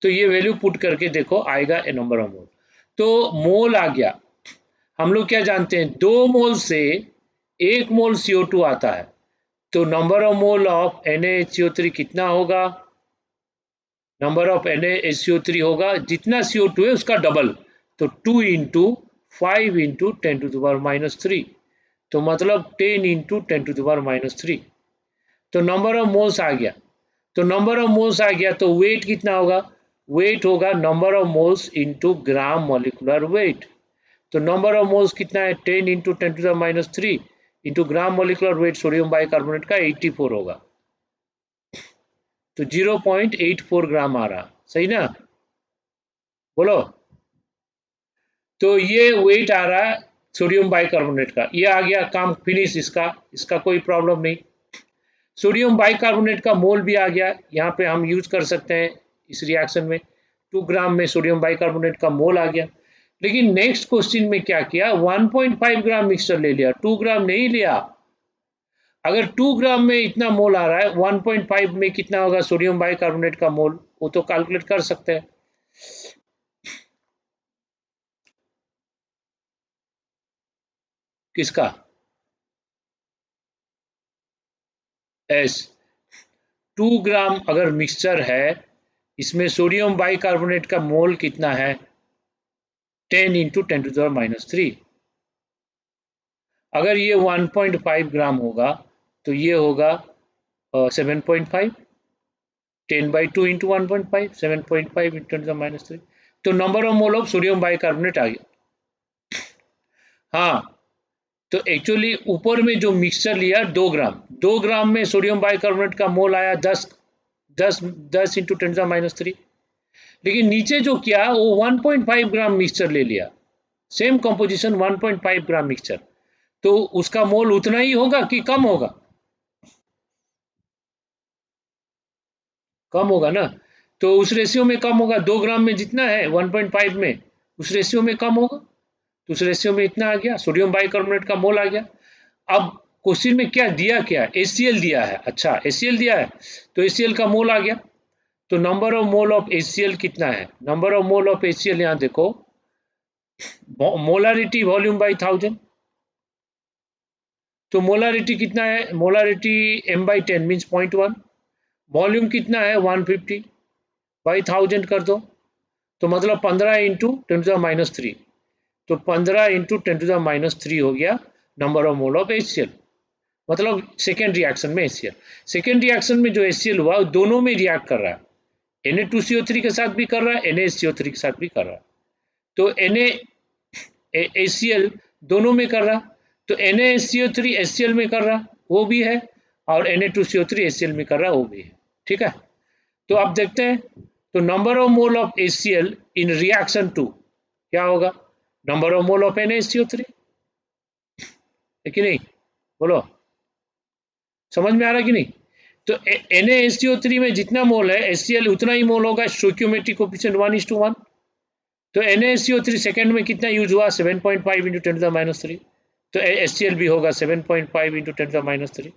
तो ये वैल्यू पुट करके देखो, आएगा ए नंबर ऑफ मोल। तो मोल आ गया। हम लोग क्या जानते हैं, 2 मोल से 1 मोल CO2 आता है, तो number of mole of NaHCO3 कितना होगा, नंबर ऑफ NaHCO3 होगा जितना CO2 है उसका डबल, तो 2 इंटू 5 इंटू 10⁻³ तो मतलब 10 इंटू 10⁻³। तो नंबर ऑफ मोल्स आ गया। तो नंबर ऑफ मोल्स आ गया तो वेट कितना होगा, वेट होगा number of moles into gram molecular wait. तो नंबर ऑफ मोल्स कितना है, 10 into 10⁻³ into gram molecular wait sodium bicarbonate का 84 होगा, तो 0.84 ग्राम आ रहा, सही ना, बोलो। तो ये वेट आ रहा है सोडियम बाइकार्बोनेट का, ये आ गया, काम फिनिश इसका, इसका कोई प्रॉब्लम नहीं। सोडियम बाइकार्बोनेट का मोल भी आ गया, यहाँ पे हम यूज कर सकते हैं इस रिएक्शन में, 2 ग्राम में सोडियम बाइकार्बोनेट का मोल आ गया। लेकिन नेक्स्ट क्वेश्चन में क्या किया, 1.5 ग्राम मिक्सचर ले लिया, 2 ग्राम नहीं लिया। अगर 2 ग्राम में इतना मोल आ रहा है, 1.5 में कितना होगा सोडियम बाइकार्बोनेट का मोल, वो तो कैलकुलेट कर सकते हैं। किसका, एस, 2 ग्राम अगर मिक्सचर है, इसमें सोडियम बाइकार्बोनेट का मोल कितना है, 10 इंटू 10⁻³ अगर ये 1.5 ग्राम होगा तो ये होगा 7.5, 10/2 इंटू 1.5, 7.5 इंटू 10⁻³ तो number of mole of sodium bicarbonate आ गया। हाँ, तो एक्चुअली ऊपर में जो मिक्सचर लिया 2 ग्राम, 2 ग्राम में सोडियम बाइकार्बोनेट का मोल आया 10 इंटू 10⁻³, लेकिन नीचे जो किया वो 1.5 ग्राम मिक्सचर ले लिया, सेम कंपोजिशन 1.5 ग्राम मिक्सचर, तो उसका मोल उतना ही होगा कि कम होगा, कम होगा ना। तो उस रेशियो में कम होगा, 2 ग्राम में जितना है 1.5 में उस रेशियो में कम होगा, तो उस रेशियो में इतना आ गया, सोडियम बाइकार्बोनेट का मोल आ गया। अब क्वेश्चन में क्या दिया, क्या HCl दिया है, अच्छा HCl दिया है तो HCl का मोल आ गया। तो number of mole of HCl कितना है, number of mole of HCl यहाँ देखो, मोलारिटी वॉल्यूम बाई 1000, तो मोलारिटी कितना है, मोलारिटी m/10 मीन्स 0.1, वॉल्यूम कितना है 150 बाई 1000 कर दो, तो मतलब 15 इंटू 10⁻³, तो 15 इंटू 10⁻³ हो गया number of mole of HCl, मतलब सेकेंड रिएक्शन में HCl। सेकेंड रिएक्शन में जो HCl हुआ दोनों में रिएक्ट कर रहा है, Na2CO3 के साथ भी कर रहा है, NaHCO3 के साथ भी कर रहा है, तो NaHCl दोनों में कर रहा, तो NaHCO3 HCl में कर रहा वो भी है, और Na2CO3 HCl में कर रहा वो भी है, ठीक है। तो आप देखते हैं, तो number of mole of HCl in reaction two क्या होगा, number of mole of NaHCO3 है कि नहीं, बोलो, समझ में आ रहा है कि नहीं। तो NaHCO3 में जितना मोल है HCl उतना ही मोल होगा, स्टोइकियोमेट्रिक कोएफिशिएंट 1:1, तो NaHCO3 सेकंड में कितना यूज हुआ 7.5 इंटू 10⁻³, तो HCl भी होगा 7.5 इंटू 10⁻³।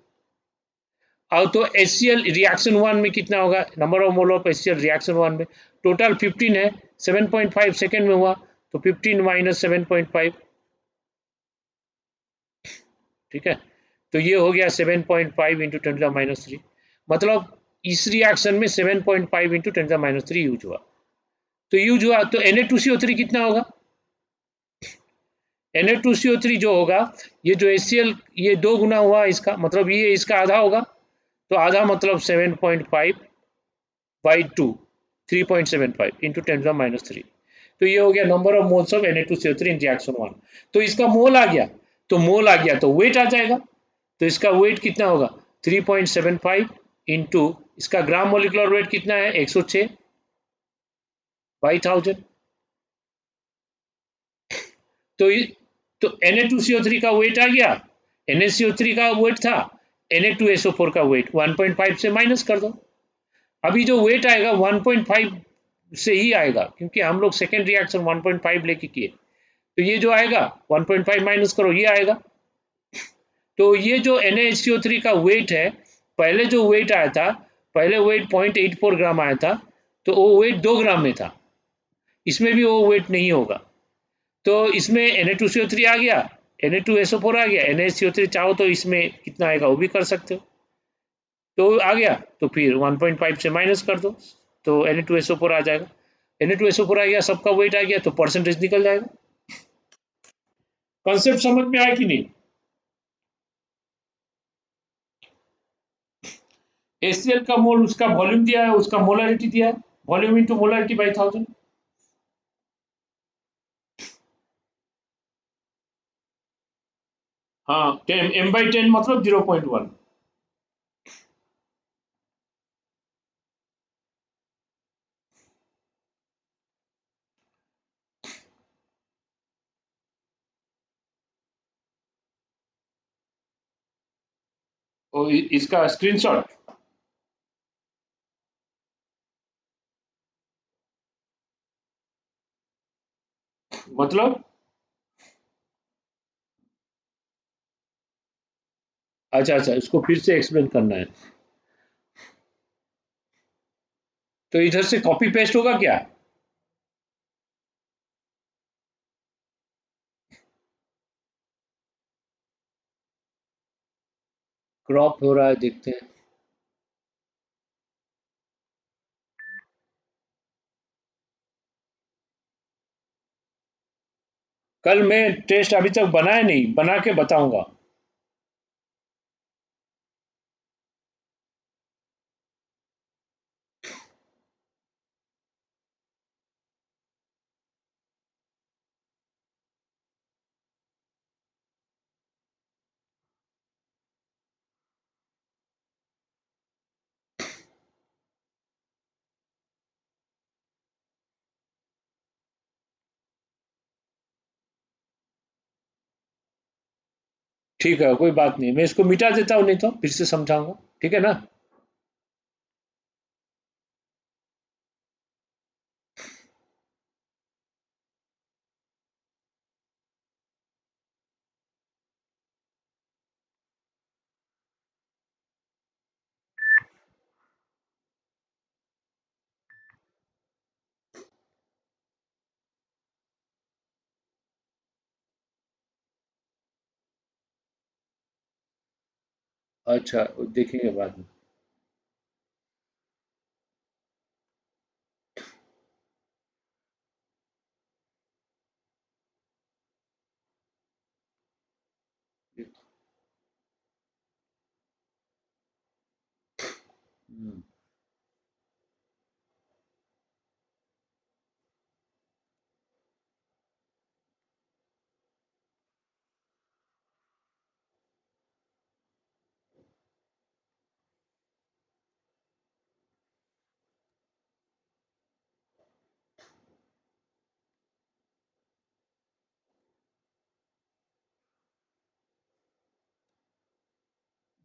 और तो HCl रिएक्शन 1 में कितना होगा, number of mole of HCl reaction 1 में टोटल 15 है, 7.5 सेकंड में हुआ, तो 15 माइनस 7.5, ठीक है। तो ये हो गया 7.5 इंटू 10⁻³, मतलब इस रिएक्शन में 7.5 इंटू 10⁻³ यूज हुआ, तो यूज हुआ तो Na2CO3 कितना होगा, Na2CO3 जो होगा, ये जो HCl ये 2 गुना हुआ इसका, मतलब ये इसका आधा होगा, तो आधा मतलब 7.5 बाई 2, 3.75 इंटू 10⁻³, तो ये हो गया number of moles of Na2CO3 in reaction 1। तो इसका मोल आ गया, तो मोल आ गया तो वेट आ जाएगा, तो इसका वेट कितना होगा 3.75 इंटू इसका ग्राम मोलिकुलर वेट कितना है 106 बाई 1000, तो तो Na2CO3 का वेट आ गया, NaCO3 का वेट था, Na2SO4 का वेट 1.5 से माइनस कर दो। अभी जो वेट आएगा 1.5 से ही आएगा, क्योंकि हम लोग सेकेंड रिएक्शन 1.5 लेके किए। तो ये जो आएगा 1.5 माइनस करो, ये आएगा। तो ये जो NaHCO3 का वेट है, पहले जो वेट आया था, पहले वेट 0.84 ग्राम आया था, तो वो वेट 2 ग्राम में था। इसमें भी वो वेट नहीं होगा। तो इसमें Na2CO3 आ गया, Na2SO4 आ गया, NaHCO3 चाहो तो इसमें कितना आएगा वो भी कर सकते हो। तो आ गया, तो फिर 1.5 से माइनस कर दो, तो Na2SO4 आ जाएगा। Na2SO4 आ गया, सबका वेट आ गया, तो परसेंटेज निकल जाएगा। कॉन्सेप्ट समझ में आया कि नहीं? HCl का मोल उसका वॉल्यूम दिया है, उसका मोलरिटी दिया है, वॉल्यूम इंटू मोलरिटी बाई 1000। हाँ, M/10 मतलब 0.1। और इसका स्क्रीनशॉट मतलब, अच्छा अच्छा, इसको फिर से एक्सप्लेन करना है। तो इधर से कॉपी पेस्ट होगा क्या? क्रॉप हो रहा है, देखते हैं। कल मैं टेस्ट अभी तक बनाया नहीं, बना के बताऊंगा। ठीक है, कोई बात नहीं, मैं इसको मिटा देता हूँ, नहीं तो फिर से समझाऊंगा। ठीक है ना? अच्छा, देखेंगे बाद में। हम्म,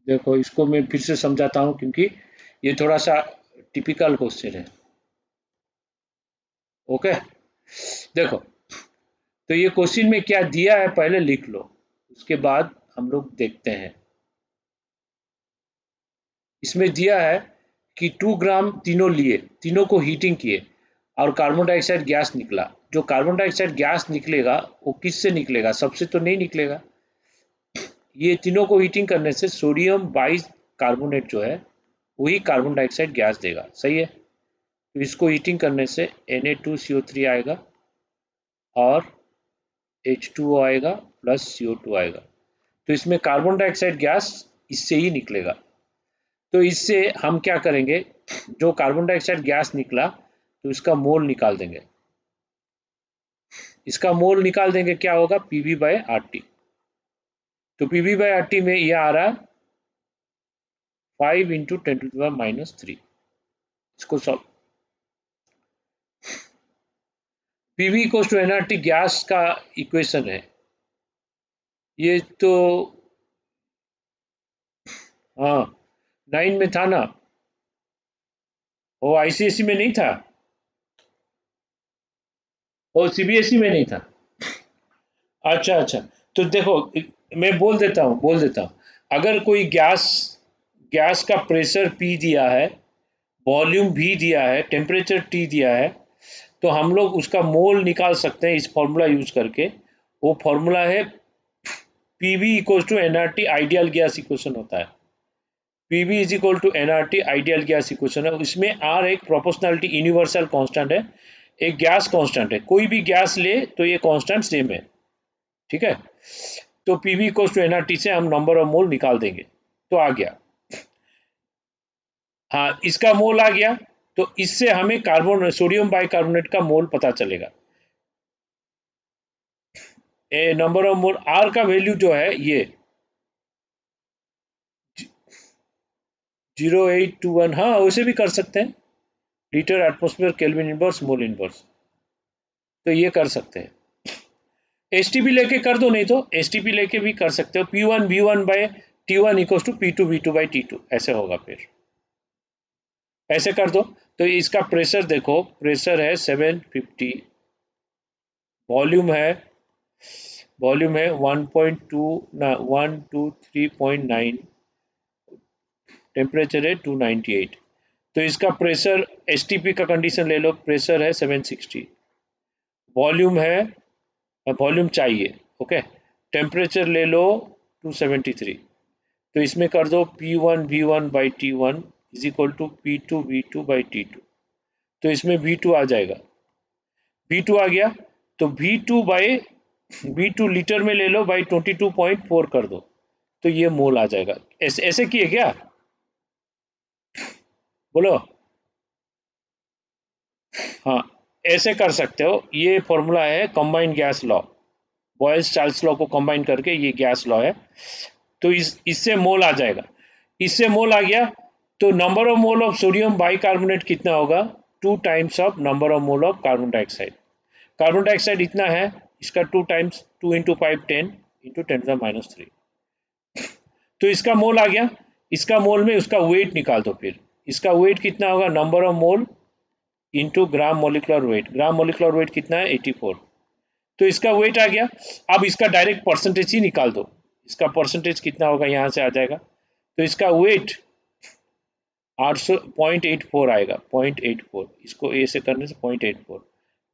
देखो, इसको मैं फिर से समझाता हूँ, क्योंकि ये थोड़ा सा टिपिकल क्वेश्चन है। ओके, देखो, तो ये क्वेश्चन में क्या दिया है पहले लिख लो, उसके बाद हम लोग देखते हैं। इसमें दिया है कि 2 ग्राम तीनों लिए, तीनों को हीटिंग किए और कार्बन डाइऑक्साइड गैस निकला। जो कार्बन डाइऑक्साइड गैस निकलेगा वो किससे निकलेगा? सबसे तो नहीं निकलेगा। ये तीनों को हीटिंग करने से सोडियम बाई कार्बोनेट जो है, वही कार्बन डाइऑक्साइड गैस देगा। सही है? तो इसको हीटिंग करने से Na2CO3 आएगा और H2O आएगा प्लस CO2 आएगा। तो इसमें कार्बन डाइऑक्साइड गैस इससे ही निकलेगा। तो इससे हम क्या करेंगे, जो कार्बन डाइऑक्साइड गैस निकला, तो इसका मोल निकाल देंगे। इसका मोल निकाल देंगे, क्या होगा? Pv/RT। तो Pv/RT में यह आ रहा है 5 इंटू 10⁻³ इसको solve. Pv equals to nRT gas का इक्वेशन है। ये तो हाँ 9 में था ना, वो आईसीएसई में नहीं था, वो सीबीएसई में नहीं था। अच्छा अच्छा, तो देखो मैं बोल देता हूँ, अगर कोई गैस गैस का प्रेशर पी दिया है, वॉल्यूम भी दिया है, टेम्परेचर टी दिया है, तो हम लोग उसका मोल निकाल सकते हैं इस फॉर्मूला यूज करके। वो फॉर्मूला है PV equal to NRT ideal gas equation होता है। PV is equal to NRT ideal gas equation है। इसमें आर एक प्रोपोर्शनलिटी यूनिवर्सल कांस्टेंट है, एक गैस कांस्टेंट है, कोई भी गैस ले तो ये कांस्टेंट सेम है। ठीक है, तो पीवी इक्वल टू एनआरटी से हम नंबर ऑफ मोल निकाल देंगे, तो आ गया। हाँ इसका मोल आ गया, तो इससे हमें कार्बन सोडियम बाइकार्बोनेट का मोल पता चलेगा। ए नंबर ऑफ मोल आर का वैल्यू जो है ये 0821, हाँ वैसे भी कर सकते हैं, litre atmosphere kelvin inverse mole inverse, तो ये कर सकते हैं। एसटीपी लेके कर दो, नहीं तो एसटीपी लेके भी कर सकते हो, P1 V1 bye T1 equal to P2 V2 by T2 ऐसे होगा। फिर ऐसे कर दो, तो इसका प्रेशर देखो, प्रेशर है 750, वॉल्यूम है वॉल्यूम है 1.2 ना 123.9, टेम्परेचर है 298। तो इसका प्रेशर एसटीपी का कंडीशन ले लो, प्रेशर है 760, वॉल्यूम है, वॉल्यूम चाहिए, ओके, टेम्परेचर ले लो 273। तो इसमें कर दो P1 V1 by T1 is equal to P2 V2 by T2, तो इसमें V2 आ जाएगा, V2 आ गया, तो V2 लीटर में ले लो बाई 22.4 कर दो, तो ये मोल आ जाएगा। ऐसे ऐसे किए क्या, बोलो। हाँ ऐसे कर सकते हो, ये फॉर्मूला है combined gas law, Boyle's Charles law को कंबाइन करके ये गैस लॉ है। तो इससे मोल आ जाएगा, इससे मोल आ गया, तो number of mole of sodium bicarbonate कितना होगा, 2 times of number of mole of carbon dioxide. Carbon dioxide इतना है, इसका 2 टाइम्स, 2 × 5 10 × 10⁻³ तो इसका मोल आ गया। इसका मोल में उसका वेट निकाल दो, फिर इसका वेट कितना होगा, number of mole into gram molecular wait, gram molecular weight कितना है 84, तो इसका वेट आ गया। अब इसका डायरेक्ट परसेंटेज ही निकाल दो, इसका परसेंटेज कितना होगा यहाँ से आ जाएगा, तो इसका वेट 800 0.84 आएगा, 0.84, इसको ए से करने से 0.84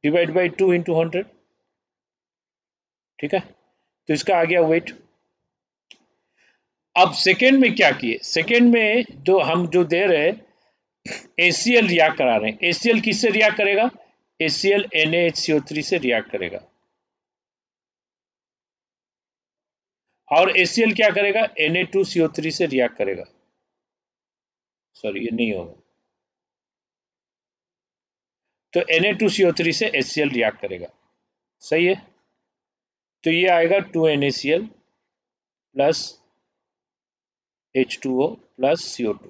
डिवाइड बाई 2 × 100, ठीक है, तो इसका आ गया वेट। अब सेकेंड में क्या किए, सेकेंड में हम जो दे रहे हैं एसीएल रिएक्ट करा रहे हैं, एसीएल किससे रिएक्ट करेगा, एसीएल NaHCO3 से रिएक्ट करेगा, और एसीएल क्या करेगा, Na2CO3 से रिएक्ट करेगा, सॉरी ये नहीं होगा, तो Na2CO3 से HCl रिएक्ट करेगा, सही है, तो ये आएगा 2NaCl plus H2O plus CO2,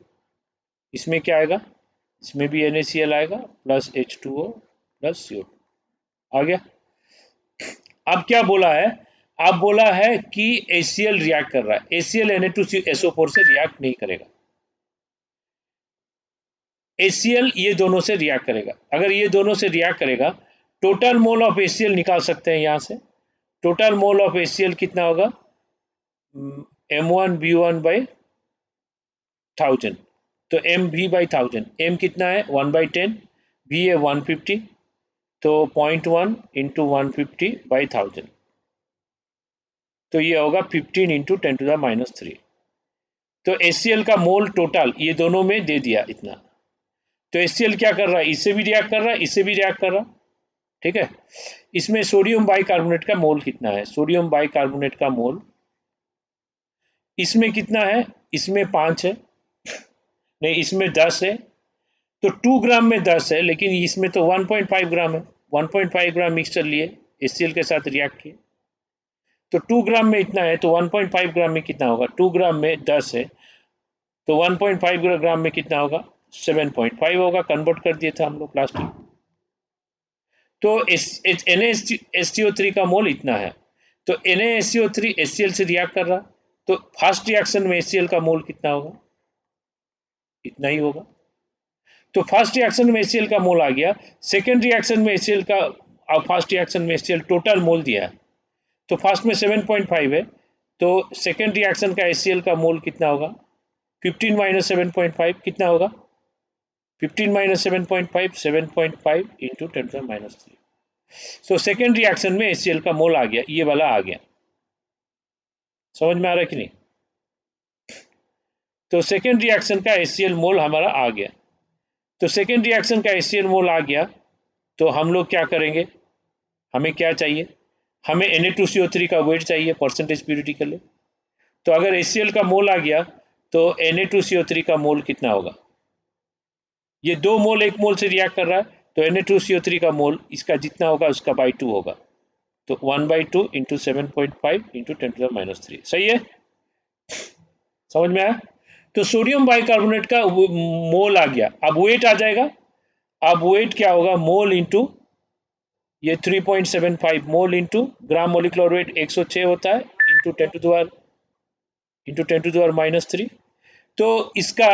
इसमें क्या आएगा, इसमें भी NaCl आएगा प्लस H2O प्लस CO2 आ गया। अब क्या बोला है, अब बोला है कि HCl रिएक्ट कर रहा है, HCl Na2SO4 से रिएक्ट नहीं करेगा, HCl ये दोनों से रिएक्ट करेगा, अगर ये दोनों से रिएक्ट करेगा, टोटल मोल ऑफ HCl निकाल सकते हैं यहाँ से, टोटल मोल ऑफ HCl कितना होगा, M1V1 बाई 1000, तो MV/1000, M कितना है 1/10, V है 150, तो 0.1 × 150/1000, तो ये होगा 15 × 10⁻³ तो HCl का मोल टोटल ये दोनों में दे दिया इतना। तो HCl क्या कर रहा है, इससे भी रिएक्ट कर रहा है, इससे भी रिएक्ट कर रहा है, ठीक है। इसमें सोडियम बाइकार्बोनेट का मोल कितना है, सोडियम बाइकार्बोनेट का मोल इसमें कितना है, इसमें 5 है, नहीं इसमें 10 है, तो 2 ग्राम में 10 है, लेकिन इसमें तो 1.5 ग्राम है, 1.5 ग्राम मिक्सचर लिए HCl के साथ रिएक्ट किए, तो 2 ग्राम में इतना है, तो 1.5 ग्राम में कितना होगा, 2 ग्राम में 10 है, तो 1.5 ग्राम में कितना होगा, 7.5 होगा, कन्वर्ट कर दिए थे हम लोग प्लास्टिक। तो NaHCO3 का मोल इतना है, तो NaSCO3 HCl से रिएक्ट कर रहा, तो फर्स्ट रिएक्शन में HCl का मोल कितना होगा, इतना ही होगा। तो फर्स्ट रिएक्शन में HCl का मोल आ गया, सेकेंड रिएक्शन में HCl का, फर्स्ट रिएक्शन में HCl टोटल मोल दिया है, तो फर्स्ट में 7.5 है, तो सेकेंड रिएक्शन का HCl का मोल कितना होगा, 15 माइनस 7.5 कितना होगा, 15 minus 7.5, 7.5 into 10⁻3। So second reaction में HCl का मोल आ गया, ये वाला आ गया, समझ में आ रहा है कि नहीं। तो सेकेंड रिएक्शन का HCl मोल हमारा आ गया, तो सेकेंड रिएक्शन का HCl मोल आ गया, तो हम लोग क्या करेंगे, हमें क्या चाहिए, हमें Na2CO3 का वेट चाहिए परसेंटेज प्यूरिटी के लिए। तो अगर HCl का मोल आ गया तो Na2CO3 का मोल कितना होगा, ये 2 मोल 1 मोल से रिएक्ट कर रहा है, तो Na2CO3 का मोल इसका जितना होगा उसका बाई 2 होगा, तो 1/2 इंटू 7.5 इंटू 10⁻3, सही है, समझ में आया। तो सोडियम बाइकार्बोनेट का मोल आ गया, अब वेट आ जाएगा, अब वेट क्या होगा, मोल इंटू ये 3.75 mole into gram molecular wait 106 होता है, इंटू 10⁻³ तो इसका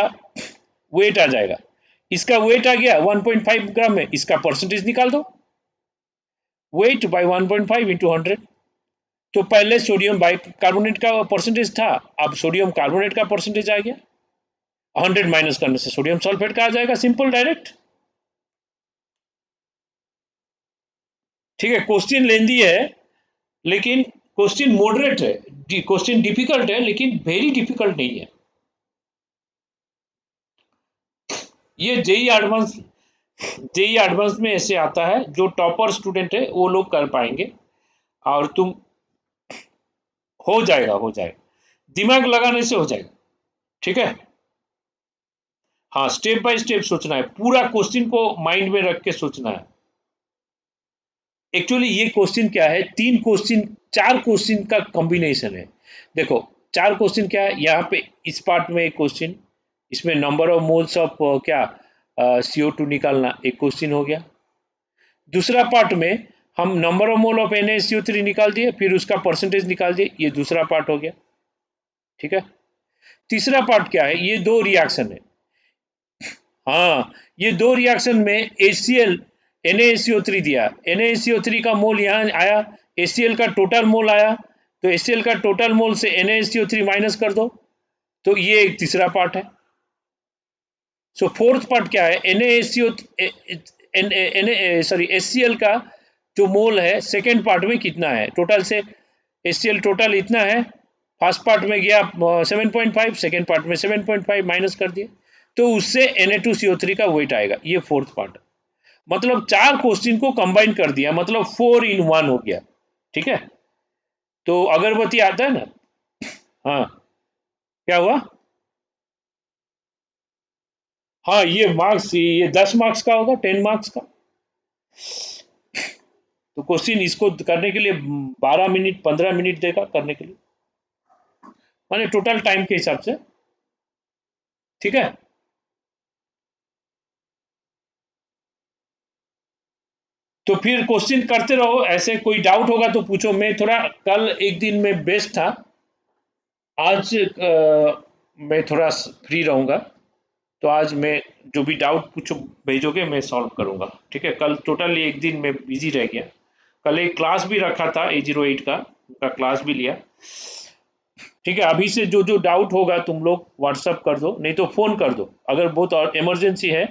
वेट आ जाएगा, इसका वेट आ गया 1.5 ग्राम में, इसका परसेंटेज निकाल दो, वेट बाय 1.5 इंटू 100। तो पहले सोडियम बाइकार्बोनेट का परसेंटेज था, अब सोडियम कार्बोनेट का परसेंटेज आ गया, 100 माइनस करने से सोडियम सल्फेट का आ जाएगा, सिंपल डायरेक्ट। ठीक है, क्वेश्चन लेंदी है लेकिन क्वेश्चन मॉडरेट है, क्वेश्चन डिफिकल्ट है लेकिन वेरी डिफिकल्ट नहीं है। ये जेई एडवांस में ऐसे आता है, जो टॉपर स्टूडेंट है वो लोग कर पाएंगे, और तुम हो जाएगा, दिमाग लगाने से हो जाएगा, ठीक है। हाँ, स्टेप बाय स्टेप सोचना है, पूरा क्वेश्चन को माइंड में रख के सोचना है। एक्चुअली ये क्वेश्चन क्या है, 4 क्वेश्चन का कॉम्बिनेशन है। देखो 4 क्वेश्चन क्या है, यहाँ पे इस पार्ट में एक क्वेश्चन, इसमें नंबर ऑफ मोल्स ऑफ क्या CO2 निकालना एक क्वेश्चन हो गया। दूसरा पार्ट में हम number of mole of NaSCO3 निकाल दिए, फिर उसका परसेंटेज निकाल दिए, ये दूसरा पार्ट हो गया, ठीक है। तीसरा पार्ट क्या है, ये 2 रिएक्शन है, हाँ ये 2 रिएक्शन में HCl NaSCO3 दिया, NaSCO3 का मोल यहाँ आया, HCl का टोटल मोल आया, तो HCl का टोटल मोल से NaSCO3 माइनस कर दो, तो ये एक तीसरा पार्ट है। सो फोर्थ पार्ट क्या है, HCl का जो मोल है सेकेंड पार्ट में कितना है, टोटल से HCl टोटल इतना है, फर्स्ट पार्ट में गया 7.5, सेकेंड पार्ट में 7.5 माइनस कर दिए, तो उससे Na2CO3 का वेट आएगा, ये फोर्थ पार्ट। मतलब 4 क्वेश्चन को कंबाइन कर दिया, मतलब 4 in 1 हो गया, ठीक है। तो अगरबत्ती आता है ना, हाँ क्या हुआ, हाँ ये मार्क्स, ये 10 मार्क्स का होगा, 10 मार्क्स का। तो क्वेश्चन इसको करने के लिए 12 मिनट 15 मिनट देगा करने के लिए, माने टोटल टाइम के हिसाब से, ठीक है। तो फिर क्वेश्चन करते रहो, ऐसे कोई डाउट होगा तो पूछो। मैं थोड़ा कल एक दिन में बेस्ट था, आज मैं थोड़ा फ्री रहूंगा, तो आज मैं जो भी डाउट पूछो भेजोगे मैं सॉल्व करूंगा, ठीक है। कल टोटली एक दिन में बिजी रह गया, कल एक क्लास भी रखा था A08 का, उनका क्लास भी लिया, ठीक है। अभी से जो जो डाउट होगा तुम लोग व्हाट्सअप कर दो, नहीं तो फ़ोन कर दो, अगर बहुत इमरजेंसी है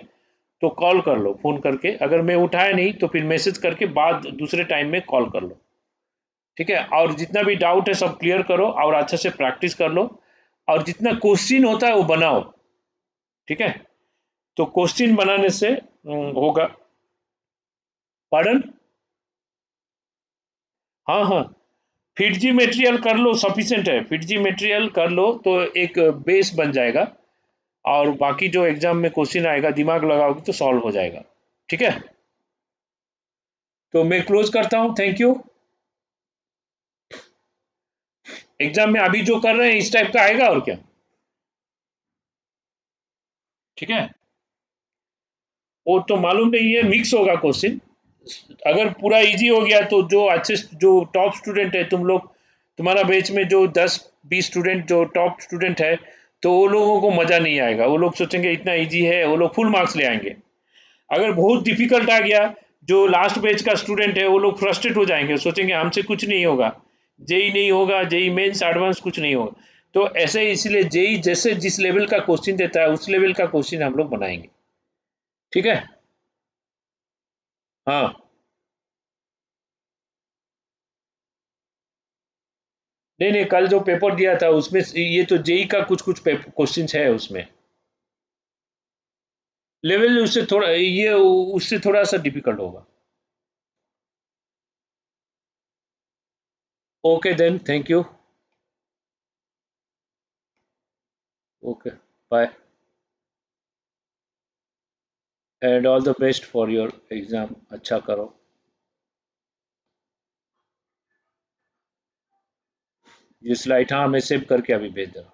तो कॉल कर लो, फ़ोन करके, अगर मैं उठाया नहीं तो फिर मैसेज करके बाद दूसरे टाइम में कॉल कर लो, ठीक है। और जितना भी डाउट है सब क्लियर करो और अच्छे से प्रैक्टिस कर लो, और जितना क्वेश्चन होता है वो बनाओ, ठीक है। तो क्वेश्चन बनाने से होगा, पार्डन, हाँ हाँ, फिट जी मटेरियल कर लो, सफिशिएंट है, फिट जी मटेरियल कर लो तो एक बेस बन जाएगा, और बाकी जो एग्जाम में क्वेश्चन आएगा दिमाग लगाओगे तो सॉल्व हो जाएगा, ठीक है। तो मैं क्लोज करता हूँ, थैंक यू। एग्जाम में अभी जो कर रहे हैं इस टाइप का आएगा और क्या, ठीक है। वो तो मालूम नहीं है, मिक्स होगा क्वेश्चन, अगर पूरा इजी हो गया तो जो अच्छे जो टॉप स्टूडेंट है तुम लोग, तुम्हारा बैच में जो 10-20 स्टूडेंट जो टॉप स्टूडेंट है, तो वो लोगों को मज़ा नहीं आएगा, वो लोग सोचेंगे इतना इजी है, वो लोग फुल मार्क्स ले आएंगे। अगर बहुत डिफिकल्ट आ गया, जो लास्ट बैच का स्टूडेंट है वो लोग फ्रस्ट्रेट हो जाएंगे, सोचेंगे हमसे कुछ नहीं होगा, जेई नहीं होगा, जेई मेंस एडवांस कुछ नहीं होगा। तो ऐसे ही इसलिए जेई जैसे जिस लेवल का क्वेश्चन देता है उस लेवल का क्वेश्चन हम लोग बनाएंगे। ठीक है। हाँ। नहीं नहीं, कल जो पेपर दिया था उसमें ये तो जेई का कुछ कुछ क्वेश्चन है उसमें, लेवल उससे थोड़ा ये उससे थोड़ा सा डिफिकल्ट होगा। Okay then, thank you. Okay, bye, and all the best for your exam, अच्छा करो। ये स्लाइड हाँ मैं सेव करके अभी भेज दे रहा हूँ।